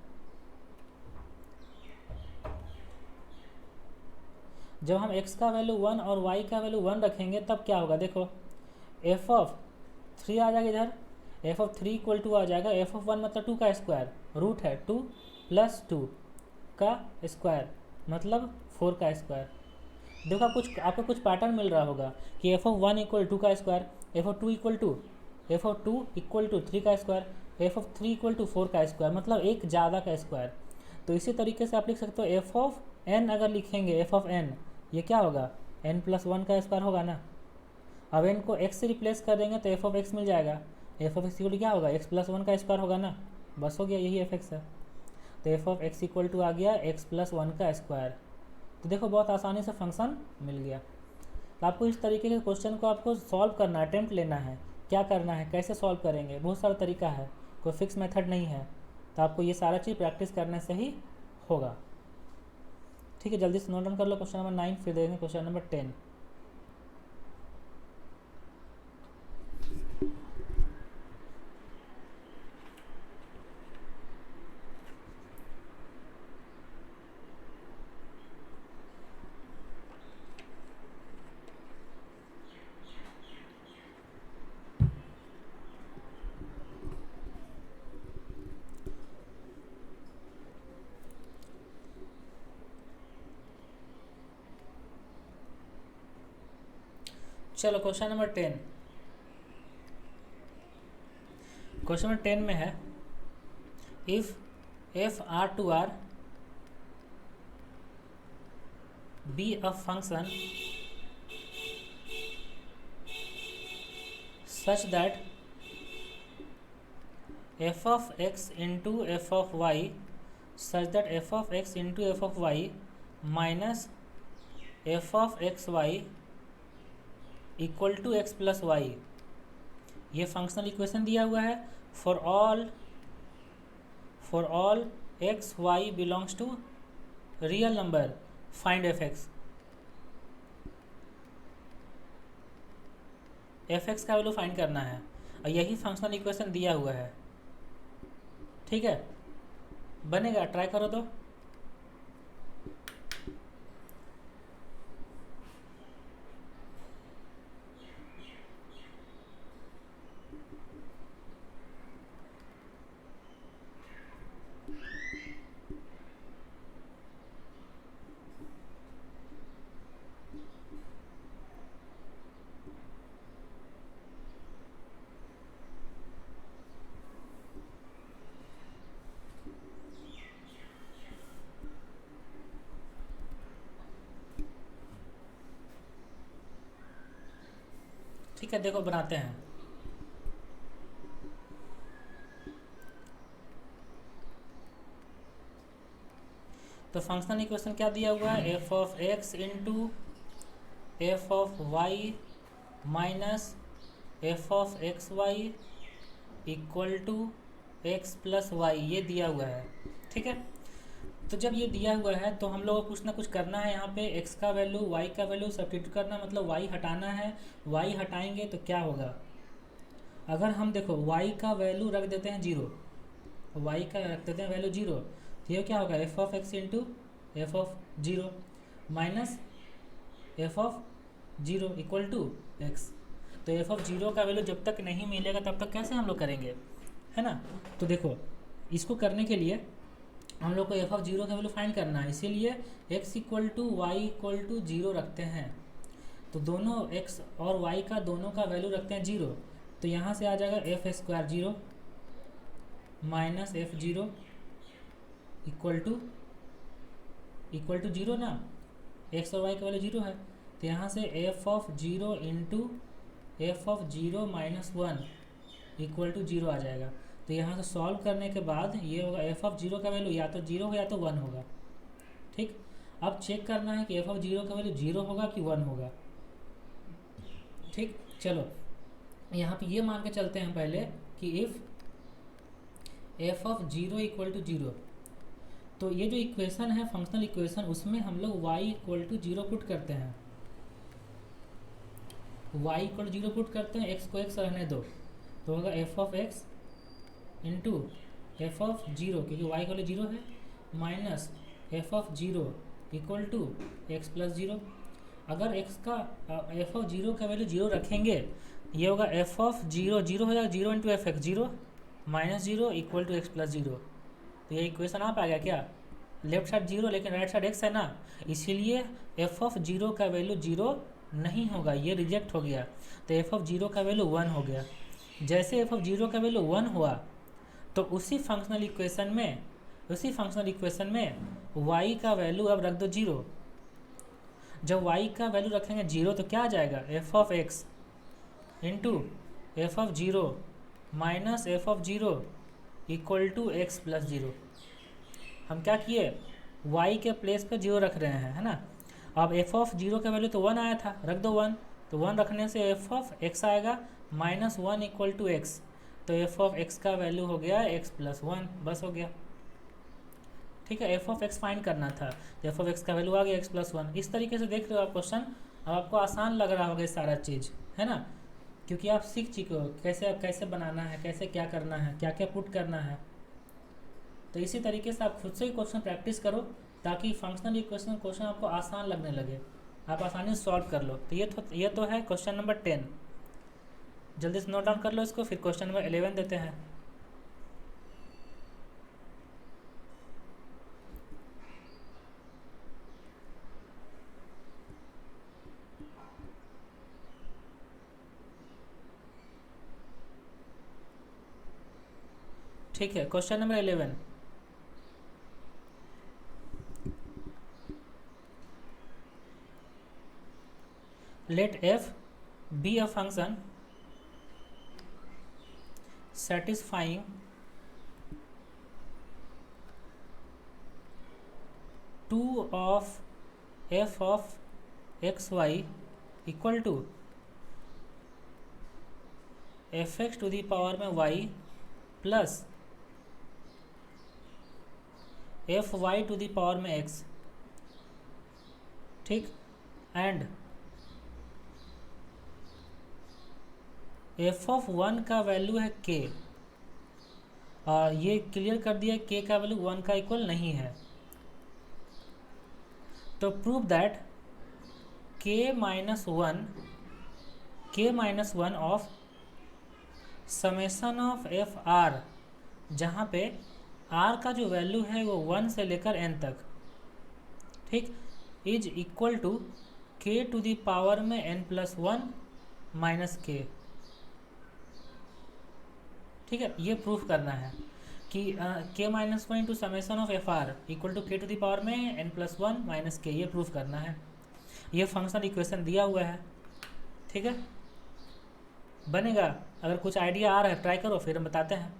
जब हम x का वैल्यू 1 और y का वैल्यू 1 रखेंगे तब क्या होगा, देखो एफ ऑफ 3 आ जाएगा इधर, एफ ऑफ 3 इक्वल टू आ जाएगा एफ ऑफ 1 मतलब 2 का स्क्वायर, रूट है 2 प्लस 2 का स्क्वायर मतलब 4 का स्क्वायर। देखो आपको कुछ पैटर्न मिल रहा होगा कि एफ ऑफ 1 इक्वल 2 का square, f of 2 equal to, f of 2 equal to 3 का square, f of 3 equal to 4 का स्क्वायर, मतलब एक ज़्यादा का स्क्वायर। तो इसी तरीके से आप लिख सकते हो एफ ऑफ एन, अगर लिखेंगे एफ ऑफ एन, ये क्या होगा, एन प्लस 1 का स्क्वायर होगा ना। अब एन को एक्स से रिप्लेस कर देंगे तो एफ ऑफ एक्स मिल जाएगा, f of x equal to क्या होगा, एक्स प्लस 1 का स्क्वायर होगा ना, बस हो गया, यही एफ एक्स है। तो F of x equal to आ गया एक्स प्लस 1 का स्क्वायर। तो देखो बहुत आसानी से फंक्शन मिल गया। तो आपको इस तरीके के क्वेश्चन को आपको सॉल्व करना है, अटेम्प्ट लेना है, क्या करना है, कैसे सॉल्व करेंगे, बहुत सारा तरीका है, कोई फिक्स मेथड नहीं है। तो आपको ये सारा चीज़ प्रैक्टिस करने से ही होगा। ठीक है, जल्दी से नोट डाउन कर लो क्वेश्चन नंबर 9, फिर देखेंगे क्वेश्चन नंबर 10। चलो क्वेश्चन नंबर 10, क्वेश्चन नंबर 10 में है if f R to R be a function such that f of x into f of y such that f of x into f of y minus f of x y equal to x plus y. ये functional equation दिया हुआ है for all x y belongs to real number find f x का value find करना है और यही functional equation दिया हुआ है। ठीक है, बनेगा, ट्राई करो तो। ठीक है, देखो बनाते हैं। तो फंक्शनल इक्वेशन क्या दिया हुआ है, F of x into f of y minus f of x y equal to x plus y, ये दिया हुआ है। ठीक है, तो जब ये दिया हुआ है तो हम लोग को कुछ ना कुछ करना है। यहाँ पे x का वैल्यू y का वैल्यू सब्स्टिट्यूट करना, मतलब y हटाना है। y हटाएंगे तो क्या होगा, अगर हम देखो y का वैल्यू रख देते हैं 0, y का रख देते हैं वैल्यू 0, तो ये क्या होगा, f of x into f of 0 minus f of 0 equal to x. तो एफ ऑफ 0 का वैल्यू जब तक नहीं मिलेगा तब तक कैसे हम लोग करेंगे, है ना। तो देखो इसको करने के लिए हम लोग को एफ ऑफ 0 का वैल्यू फाइंड करना है, इसीलिए x equal to y equal to 0 रखते हैं। तो दोनों x और y का दोनों का वैल्यू रखते हैं 0, तो यहाँ से आ जाएगा f square 0 minus f 0 equal to 0 ना, x और y का वैल्यू 0 है। तो यहाँ से f of 0 into f of 0 minus 1 equal to 0 आ जाएगा। तो यहाँ से सॉल्व करने के बाद ये होगा एफ ऑफ 0 का वैल्यू या तो 0 होगा या तो 1 होगा। ठीक, अब चेक करना है कि एफ ऑफ 0 का वैल्यू 0 होगा कि 1 होगा। ठीक, चलो यहाँ पे ये मान के चलते हैं पहले कि if f of 0 equal to 0, तो ये जो इक्वेशन है फंक्शनल इक्वेशन, उसमें हम लोग y इक्वल टू 0 पुट करते हैं, y इक्वल टू 0 पुट करते हैं, x को x रहने दो, तो होगा f of x into f of 0 क्योंकि y इक्वल 0 है minus f of 0 equal to x plus 0। अगर x का एफ ऑफ 0 का वैल्यू 0 रखेंगे, ये होगा एफ ऑफ 0 0 हो जाएगा 0 into f x 0 minus 0 equal to x plus 0। तो ये इक्वेशन आप आ गया क्या, लेफ्ट साइड 0 लेकिन राइट साइड x है ना, इसीलिए एफ ऑफ 0 का वैल्यू 0 नहीं होगा, ये रिजेक्ट हो गया। तो एफ ऑफ 0 का वैल्यू 1 हो गया। जैसे एफ ऑफ 0 का वैल्यू 1 हुआ तो उसी फंक्शनल इक्वेशन में y का वैल्यू अब रख दो 0। जब y का वैल्यू रखेंगे 0 तो क्या आ जाएगा, f of x into f of 0 minus f of 0 equal to x plus 0। हम क्या किए, y के प्लेस पे 0 रख रहे हैं, है ना। अब एफ ऑफ 0 का वैल्यू तो 1 आया था, रख दो 1, तो 1 रखने से एफ ऑफ एक्स आएगा माइनस 1 इक्वल टू एक्स। तो एफ ऑफ एक्स का वैल्यू हो गया एक्स प्लस 1, बस हो गया। ठीक है, एफ ऑफ एक्स फाइंड करना था, एफ ऑफ एक्स का वैल्यू आ गया एक्स प्लस 1। इस तरीके से देख रहे हो आप क्वेश्चन, अब आपको आसान लग रहा होगा ये सारा चीज़, है ना, क्योंकि आप सीख चुके हो कैसे बनाना है, कैसे क्या करना है, क्या क्या पुट करना है। तो इसी तरीके से आप खुद से ही क्वेश्चन प्रैक्टिस करो ताकि फंक्शनल इक्वेशन क्वेश्चन आपको आसान लगने लगे, आप आसानी से सॉल्व कर लो। तो ये तो है क्वेश्चन नंबर 10, जल्दी से नोट डाउन कर लो इसको, फिर क्वेश्चन नंबर 11 देते हैं। ठीक है, question number 11, let f be a function satisfying two of f of xy equal to fx to the power में y plus fy to the power में x, ठीक, एंड f ऑफ 1 का value है k, और ये clear कर दिया k का वैल्यू 1 का इक्वल नहीं है। तो prove that k minus one of summation of f are, जहाँ पे r का जो वैल्यू है वो 1 से लेकर n तक, ठीक, is equal to k to the power में n+1 माइनस k। ठीक है, ये प्रूफ करना है कि k-1 into summation of f r equal to k to the power में n+1 माइनस k, ये प्रूफ करना है। ये फंक्शनल इक्वेशन दिया हुआ है, ठीक है, बनेगा। अगर कुछ आइडिया आ रहा है ट्राई करो, फिर हम बताते हैं।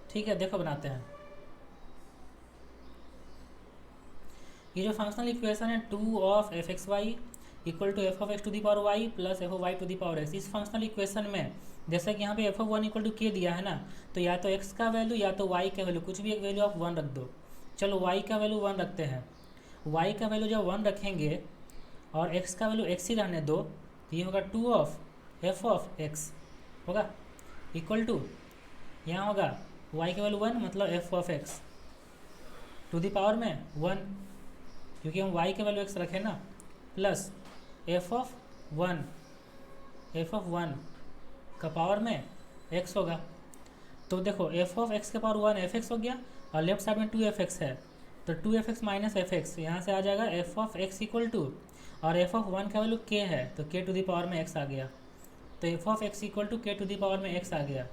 ठीक है, देखो बनाते हैं। ये जो फंक्शनल इक्वेशन है 2 of F x y equal to f of x to the power y plus f of y to the power x, इस फंक्शनल इक्वेशन में जैसे कि यहाँ पे एफ ऑफ 1 इक्वल टू के दिया है ना, तो या तो एक्स का वैल्यू या तो वाई का वैल्यू, कुछ भी एक वैल्यू आप 1 रख दो। चलो वाई का वैल्यू 1 रखते हैं। वाई का वैल्यू जब 1 रखेंगे और एक्स का वैल्यू एक्स ही रहने दो, तो ये होगा 2 ऑफ एफ ऑफ एक्स होगा इक्वल टू, यहाँ होगा y का वैल्यू 1 मतलब f of x to the power में 1, क्योंकि हम y का वैल्यू x रखें ना, प्लस एफ ऑफ 1 का पावर में x होगा। तो देखो एफ ऑफ एक्स के पावर 1 एफ एक्स हो गया, और लेफ्ट साइड में 2f(x) है, तो 2f(x) माइनस एफ एक्स, यहाँ से आ जाएगा f of x equal to, और एफ ऑफ 1 का वैल्यू k है, तो k टू दी पावर में x आ गया, तो F of x equal to k to the power में x आ गया।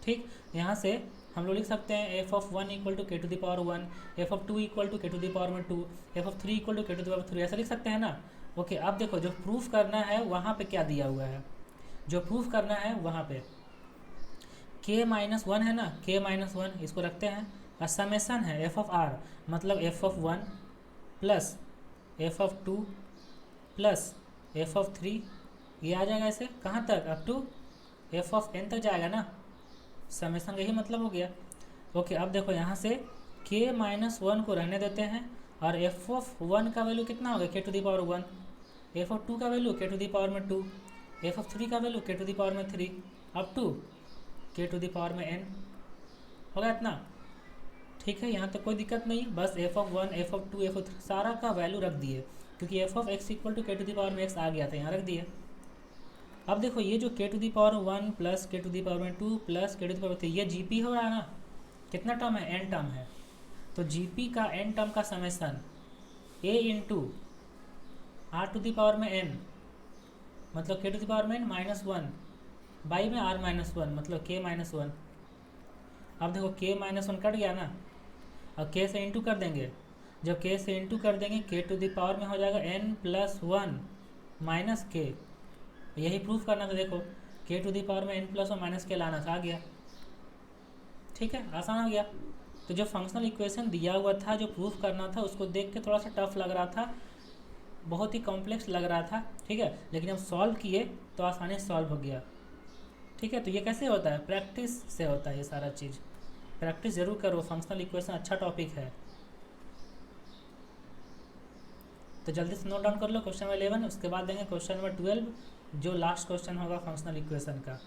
ठीक, यहाँ से हम लोग लिख सकते हैं F of 1 equal to k to the power 1, f of 2 equal to k to the power में 2, f of 3 equal to k to the power 3, ऐसा लिख सकते हैं ना। ओके, अब देखो जो प्रूफ करना है वहाँ पे क्या दिया हुआ है, जो प्रूफ करना है वहाँ पे k-1 है ना, k-1 इसको रखते हैं, और समेसन है एफ ऑफ r मतलब f of 1 plus f of 2 plus f of 3, ये आ जाएगा ऐसे कहाँ तक, up to f of n तक जाएगा ना, समेसन का यही मतलब हो गया। ओके, अब देखो यहाँ से k-1 को रहने देते हैं, और एफ ऑफ 1 का वैल्यू कितना होगा k to the power 1, f of 2 का value k to the power में 2, एफ ऑफ 3 का value k to the power में 3, up to k to the power में n होगा इतना। ठीक है, यहाँ तक कोई दिक्कत नहीं, बस f of 1 f of 2 f of 3 सारा का वैल्यू रख दिए, क्योंकि f of x equal to k to the power में x आ गया था, यहाँ रख दिए। अब देखो ये जो k to the power 1 plus k to the power में 2 plus k to the power 3, ये जीपी हो रहा है ना, कितना टर्म है, n टर्म है, तो जीपी का n टर्म का summation a into r to the power में n मतलब k टू दी पावर में n माइनस 1 बाई में r माइनस 1 मतलब k-1। अब देखो k-1 कट गया ना, और k से इंटू कर देंगे, जब k से इंटू कर देंगे k टू दी पावर में हो जाएगा n+1 माइनस k, यही प्रूफ करना था। देखो k टू दी पावर में n+1 माइनस k लाना था, आ गया। ठीक है, आसान हो गया। तो जो फंक्शनल इक्वेशन दिया हुआ था, जो प्रूफ करना था, उसको देख के थोड़ा सा टफ लग रहा था, बहुत ही कॉम्प्लेक्स लग रहा था, ठीक है, लेकिन जब सॉल्व किए तो आसानी से सॉल्व हो गया, ठीक है। तो ये कैसे होता है, प्रैक्टिस से होता है ये सारा चीज़, प्रैक्टिस जरूर करो, फंक्शनल इक्वेशन अच्छा टॉपिक है। तो जल्दी से नोट डाउन कर लो क्वेश्चन नंबर 11, उसके बाद देंगे क्वेश्चन नंबर 12 जो लास्ट क्वेश्चन होगा फंक्शनल इक्वेशन का।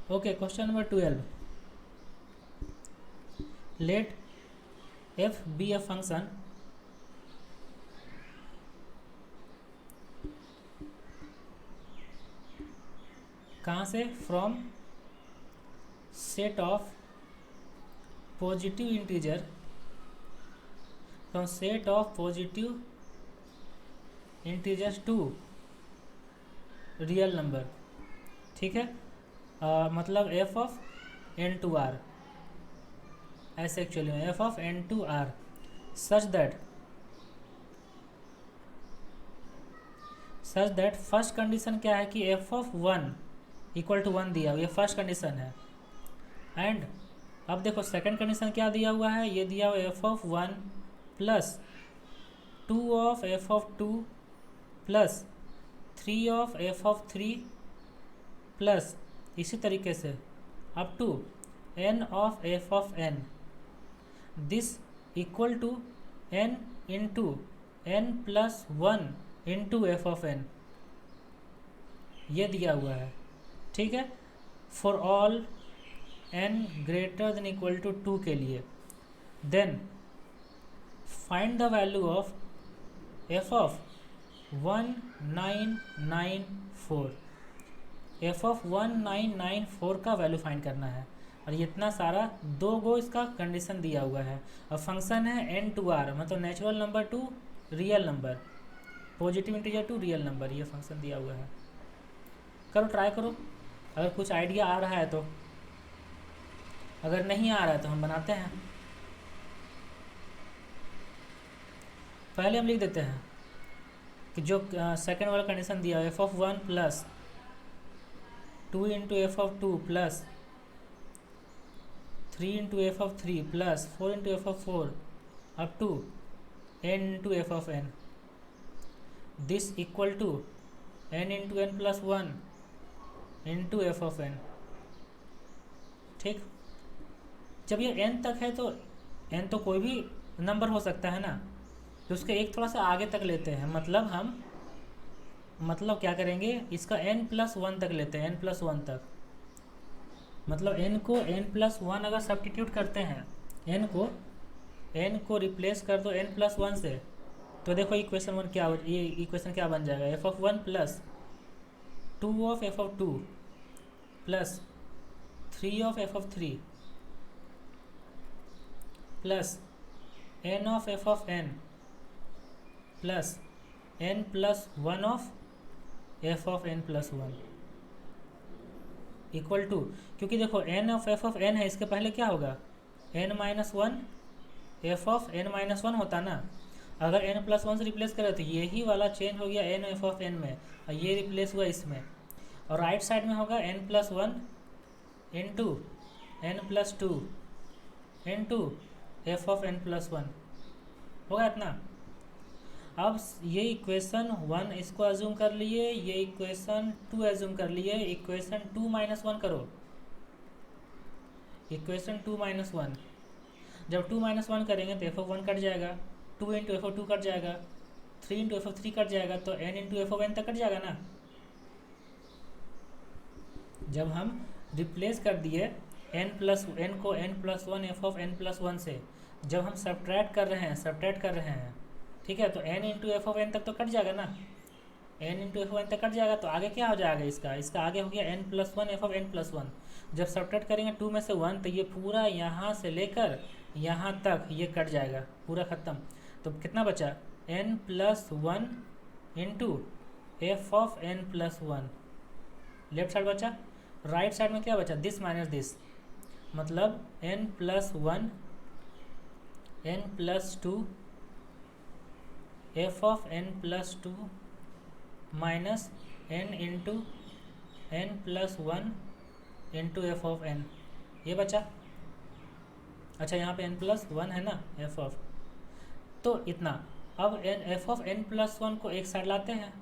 Okay, question number 12, let f be a function कहाँ से, from set of positive integer, from set of positive integers to real number, ठीक है। मतलब f of n to r, ऐसे actually में f of n to r such that first condition क्या है कि f ऑफ 1 इक्वल टू 1 दिया हुआ, ये फर्स्ट कंडीशन है। एंड अब देखो सेकंड कंडीशन क्या दिया हुआ है, ये दिया हुआ f of 1 plus 2 of f of 2 plus 3 of f of 3 plus इसी तरीके से up to n of f of n, this equal to n into n plus 1 into f of n, ये दिया हुआ है, ठीक है, for all n greater than equal to 2 के लिए। Then find the value of f of 1994, f of 1994 का value find करना है। और ये इतना सारा 2 गो इसका कंडीशन दिया हुआ है। और फंक्शन है n टू r, मतलब natural number to real number, positive integer to real number, ये फंक्शन दिया हुआ है। करो, ट्राई करो, अगर कुछ आइडिया आ रहा है तो, अगर नहीं आ रहा है तो हम बनाते हैं। पहले हम लिख देते हैं कि जो सेकेंड वाला कंडीशन दिया है f of 1 plus 2 into f of 2 plus 3 into f of 3 plus 4 into f of 4 up to n into f of n, this equal to n into n plus 1 into f of n, ठीक। जब ये n तक है तो n तो कोई भी number हो सकता है ना, तो उसके एक थोड़ा सा आगे तक लेते हैं, मतलब क्या करेंगे, इसका n प्लस 1 तक लेते हैं, n प्लस 1 तक, मतलब n को n प्लस 1 अगर सब्स्टिट्यूट करते हैं, n को रिप्लेस कर दो n प्लस 1 से, तो देखो इक्वेशन 1 क्या, ये इक्वेशन क्या बन जाएगा, f of 1 plus 2 of f of 2 plus 3 of f of 3 plus n of f of n plus n plus 1 of f of n plus 1 equal to, क्योंकि देखो n of f of n है, इसके पहले क्या होगा, n minus 1 f of n minus 1 होता ना। अगर n प्लस 1 से रिप्लेस करें तो यही वाला चेंज हो गया n f ऑफ n में, और ये रिप्लेस हुआ इसमें, और राइट साइड में होगा n plus 1 into n plus 2 into f of n plus 1, होगा इतना। अब ये इक्वेशन 1 इसको एज्यूम कर लिए, ये इक्वेशन 2 एज्यूम कर लिए, इक्वेशन 2 माइनस 1 करो, इक्वेशन 2 माइनस 1, जब 2 माइनस 1 करेंगे तो एफ ऑफ 1 कट जाएगा, 2 इंटू एफ ऑफ 2 कट जाएगा, 3 इंटू एफ ऑफ 3 कट जाएगा, तो n into f of n तक कट जाएगा ना। जब हम रिप्लेस कर दिए n को n plus 1 f of n plus 1 से, जब हम सब्ट्रैक्ट कर रहे हैं, ठीक है, तो n into f of n तक तो कट जाएगा ना, n into f of n तक कट जाएगा, तो आगे क्या हो जाएगा, इसका आगे हो गया n plus 1 f of n plus 1। जब सब्ट्रैक्ट करेंगे 2 में से 1, तो ये पूरा यहाँ से लेकर यहाँ तक ये कट जाएगा, पूरा ख़त्म। तो कितना बचा, n plus 1 into f of n plus 1, left side बचा। राइट साइड में क्या बचा, दिस माइनस दिस, मतलब n+1 n+2 f(n+2) minus n into n+1 into f(n), ये बचा। अच्छा यहाँ पे n+1 है ना तो इतना। अब f(n+1) को एक साइड लाते हैं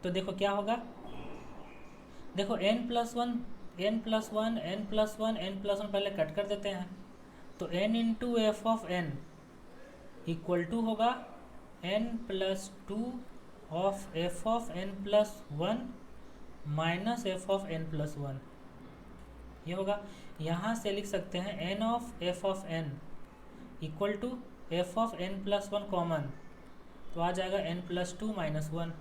तो देखो क्या होगा। देखो n+1 n+1 n+1 n+1 पहले कट कर देते हैं तो n into f(n) equal to होगा n+2 of f(n+1) minus f(n+1), ये होगा। यहाँ से लिख सकते हैं n of f(n) equal to f(n+1) common, तो आ जाएगा n+2 - 1,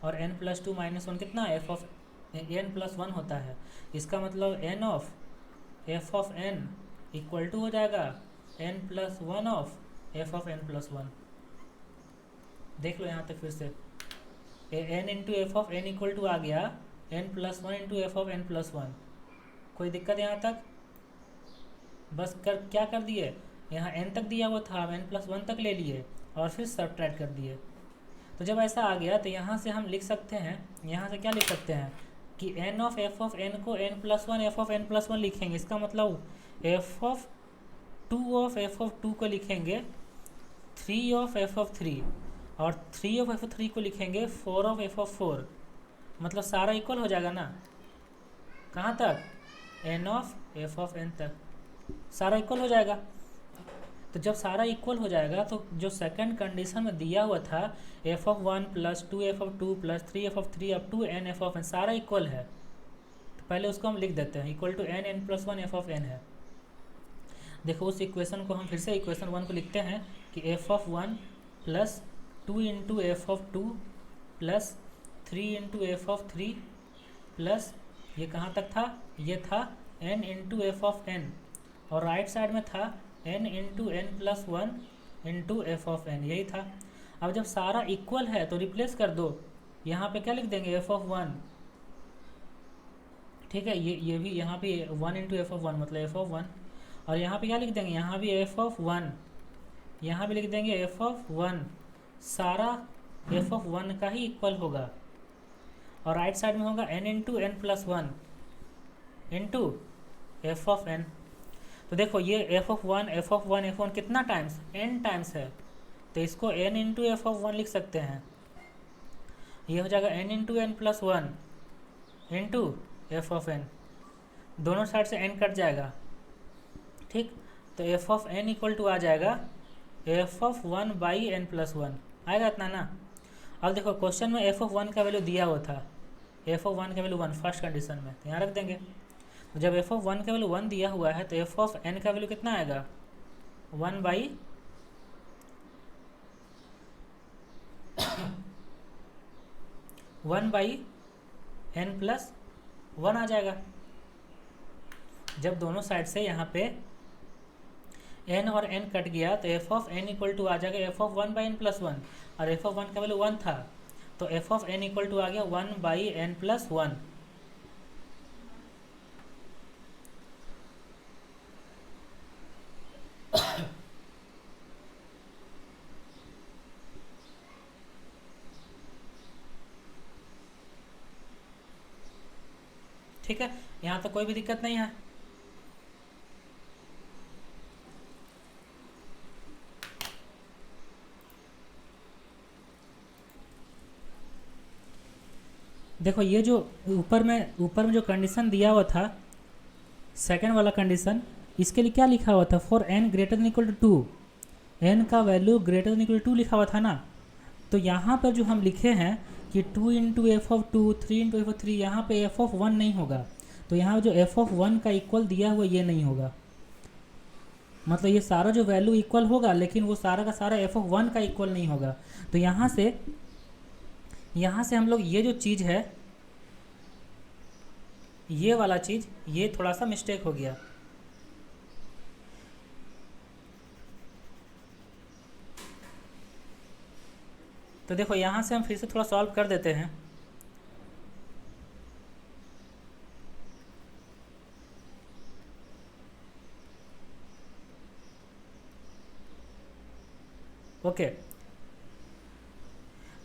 और n+2 - 1 कितना n+1 होता है। इसका मतलब n of f(n) equal to हो जाएगा n+1 ऑफ f(n+1). देख लो यहाँ तक फिर से n into f(n) equal to आ गया n+1 इंटू f(n+1). कोई दिक्कत यहाँ तक? बस क्या कर दिए, यहाँ n तक दिया हुआ था, n+1 तक ले लिए और फिर सब्ट्रैक्ट कर दिए। तो जब ऐसा आ गया तो यहाँ से हम लिख सकते हैं, यहाँ से क्या लिख सकते हैं कि n ऑफ f(n) को n+1 f(n+1) लिखेंगे। इसका मतलब f(2) ऑफ f(2) को लिखेंगे 3 ऑफ f(3), और 3 ऑफ f(3) को लिखेंगे 4 ऑफ f(4). मतलब सारा इक्वल हो जाएगा ना, कहाँ तक, n ऑफ f(n) तक सारा इक्वल हो जाएगा। तो जब सारा इक्वल हो जाएगा तो जो सेकंड कंडीशन में दिया हुआ था f(1) + 2f(2) + 3f(3) up to n f(n) सारा इक्वल है, तो पहले उसको हम लिख देते हैं equal to n n+1 f(n) है। देखो उस इक्वेशन को हम फिर से इक्वेशन 1 को लिखते हैं कि f(1) + 2 into f(2) + 3 into f(3) plus ये कहाँ तक था, ये था n इंटू f(n), और राइट साइड में था n into n+1 into f(n), यही था। अब जब सारा इक्वल है तो रिप्लेस कर दो, यहाँ पे क्या लिख देंगे f(1), ठीक है, ये भी यहाँ पे 1 इंटू f(1) मतलब f(1), और यहाँ पे क्या लिख देंगे, यहाँ भी f(1), यहाँ भी लिख देंगे f(1), सारा f(1) का ही इक्वल होगा, और राइट साइड में होगा n into n+1 into f(n). तो देखो ये f(1) f(1) f(1) कितना टाइम्स, n टाइम्स है, तो इसको n इंटू f(1) लिख सकते हैं। ये हो जाएगा n into n+1 into f(n), दोनों साइड से n कट जाएगा, ठीक। तो f(n) इक्वल टू आ जाएगा f(1/n+1), आएगा इतना ना। अब देखो क्वेश्चन में f(1) का वैल्यू दिया हुआ था, f(1) का वैल्यू 1 फर्स्ट कंडीशन में, तो यहाँ रख देंगे। तो जब f(1) का वैल्यू 1 दिया हुआ है तो f(n) का वैल्यू कितना आएगा, 1/n+1 आ जाएगा। जब दोनों साइड से यहाँ पे n और n कट गया तो f(n) इक्वल टू आ जाएगा f(1/n+1), और f(1) का वैल्यू 1 था तो f(n) इक्वल टू आ गया 1/n+1। ठीक है, यहाँ तो कोई भी दिक्कत नहीं है। देखो ये जो ऊपर में जो कंडीशन दिया हुआ था सेकंड वाला कंडीशन, इसके लिए क्या लिखा हुआ था, for n greater than equal to 2, n का value greater than equal to 2 लिखा हुआ था ना। तो यहाँ पर जो हम लिखे हैं कि 2 इंटू f(2), 3 इंटू f(3), यहाँ पे f(1) नहीं होगा, तो यहाँ जो f(1) का इक्वल दिया हुआ ये नहीं होगा। मतलब ये सारा जो वैल्यू इक्वल होगा लेकिन वो सारा का सारा f(1) का इक्वल नहीं होगा। तो यहाँ से हम लोग ये जो चीज़ है, ये वाला चीज़, ये थोड़ा सा मिस्टेक हो गया। तो देखो यहाँ से हम फिर से थोड़ा सॉल्व कर देते हैं। ओके,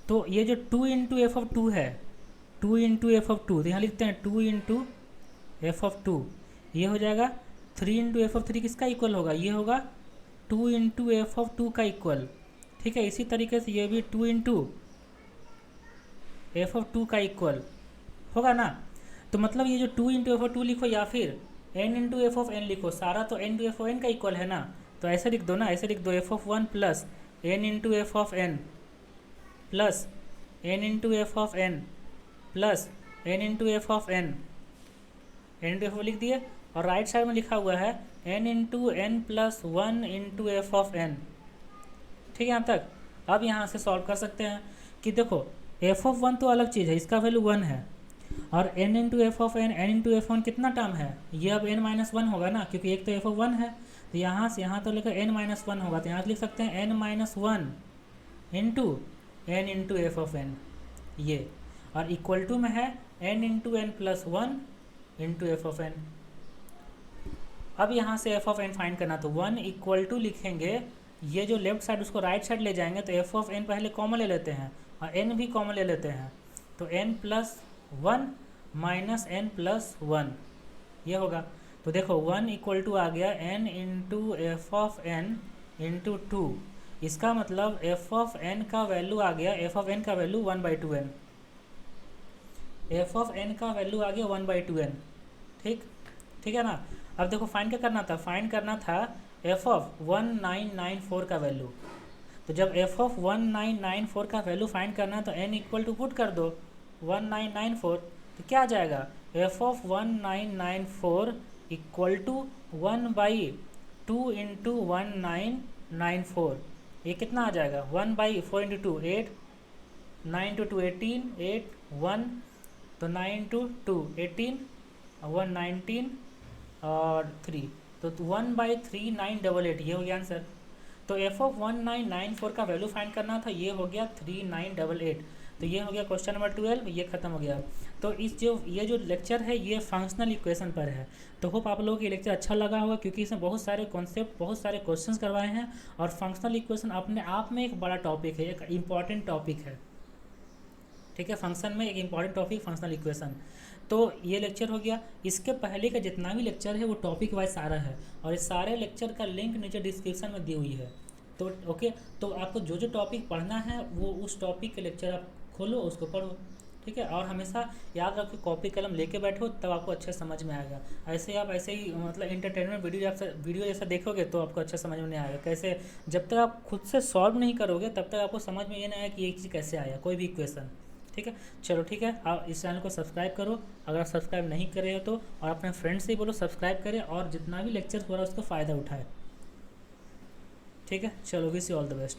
तो ये जो 2 इंटू एफ ऑफ 2 है, 2 इंटू एफ ऑफ 2, तो यहाँ लिखते हैं 2 इंटू एफ ऑफ 2, ये हो जाएगा 3 इंटू एफ ऑफ 3 किसका इक्वल होगा, ये होगा 2 इंटू एफ ऑफ 2 का इक्वल। ठीक है, इसी तरीके से ये भी 2 इंटू एफ ऑफ 2 का इक्वल होगा ना। तो मतलब ये जो 2 इंटू एफ ऑफ 2 लिखो या फिर n into f of n लिखो, सारा तो n into f of n का इक्वल है ना, तो ऐसे लिख दो ना, ऐसे लिख दो F of 1 plus n into f of n plus n into f of n plus n into f of n, n into F लिख दिए, और राइट साइड में लिखा हुआ है n into n plus 1 into f of n। ठीक है यहाँ तक। अब यहाँ से सॉल्व कर सकते हैं कि देखो एफ ऑफ 1 तो अलग चीज़ है, इसका वैल्यू 1 है, और n into f of n, n into F 1 कितना टर्म है, ये अब n माइनस 1 होगा ना, क्योंकि एक तो एफ ऑफ 1 है, तो यहाँ से यहाँ तो लेकर n माइनस 1 होगा, तो यहाँ से लिख सकते हैं n minus 1 into n into f of n ये, और इक्वल टू में है n into n plus 1 into f of n। अब यहाँ से एफ ऑफ n फाइंड करना, तो 1 इक्वल टू लिखेंगे, ये जो लेफ्ट साइड उसको राइट साइड ले जाएंगे, तो एफ ऑफ n पहले कॉमन ले लेते हैं और n भी कॉमन ले लेते हैं, तो n plus 1 minus n plus 1 ये होगा। तो देखो 1 इक्वल टू आ गया n into f of n into 2, इसका मतलब एफ ऑफ n का वैल्यू आ गया, एफ ऑफ n का value 1/2n, F of n का वैल्यू आ गया 1/2n। ठीक है ना। अब देखो फाइंड क्या करना था, फाइंड करना था एफ ऑफ 1994 का वैल्यू। तो जब एफ ऑफ 1994 का वैल्यू फाइंड करना तो n इक्वल टू पुट कर दो 1994, तो क्या आ जाएगा, f of 1994 equal to 1/2 into 1994, ये कितना आ जाएगा 1/4 इंटू 2 8, 9 टू 2 18, 8 1, तो 9 टू 2 18, 1 19 और 3, तो 1/3988 ये हो गया आंसर। तो एफ ऑफ 1994 का वैल्यू फाइंड करना था, ये हो गया 3988, तो ये हो गया क्वेश्चन नंबर 12, ये खत्म हो गया। तो ये जो लेक्चर है ये फंक्शनल इक्वेशन पर है। तो होप आप लोगों को ये लेक्चर अच्छा लगा होगा, क्योंकि इसमें बहुत सारे कॉन्सेप्ट, बहुत सारे क्वेश्चंस करवाए हैं, और फंक्शनल इक्वेशन अपने आप में एक बड़ा टॉपिक है, एक इम्पॉर्टेंट टॉपिक है। ठीक है, फंक्शन में एक इम्पॉर्टेंट टॉपिक फंक्शनल इक्वेशन। तो ये लेक्चर हो गया। इसके पहले का जितना भी लेक्चर है वो टॉपिक वाइज सारा है, और इस सारे लेक्चर का लिंक नीचे डिस्क्रिप्शन में दी हुई है। तो ओके, तो आपको जो जो टॉपिक पढ़ना है वो उस टॉपिक के लेक्चर आप खोलो, उसको पढ़ो। ठीक है, और हमेशा याद रखो कॉपी कलम लेके बैठो, तब आपको अच्छा समझ में आएगा। ऐसे आप ऐसे ही मतलब इंटरटेनमेंट वीडियो जैसा देखोगे तो आपको अच्छा समझ में नहीं आएगा। कैसे, जब तक आप खुद से सॉल्व नहीं करोगे तब तक आपको समझ में ये नहीं आया कि ये चीज़ कैसे आया, कोई भी इक्वेशन। ठीक है, चलो ठीक है, आप इस चैनल को सब्सक्राइब करो अगर आप सब्सक्राइब नहीं करे हो तो, और अपने फ्रेंड्स से बोलो सब्सक्राइब करें, और जितना भी लेक्चर हो रहा है उसका फ़ायदा उठाए। ठीक है, चलो wish you all the best.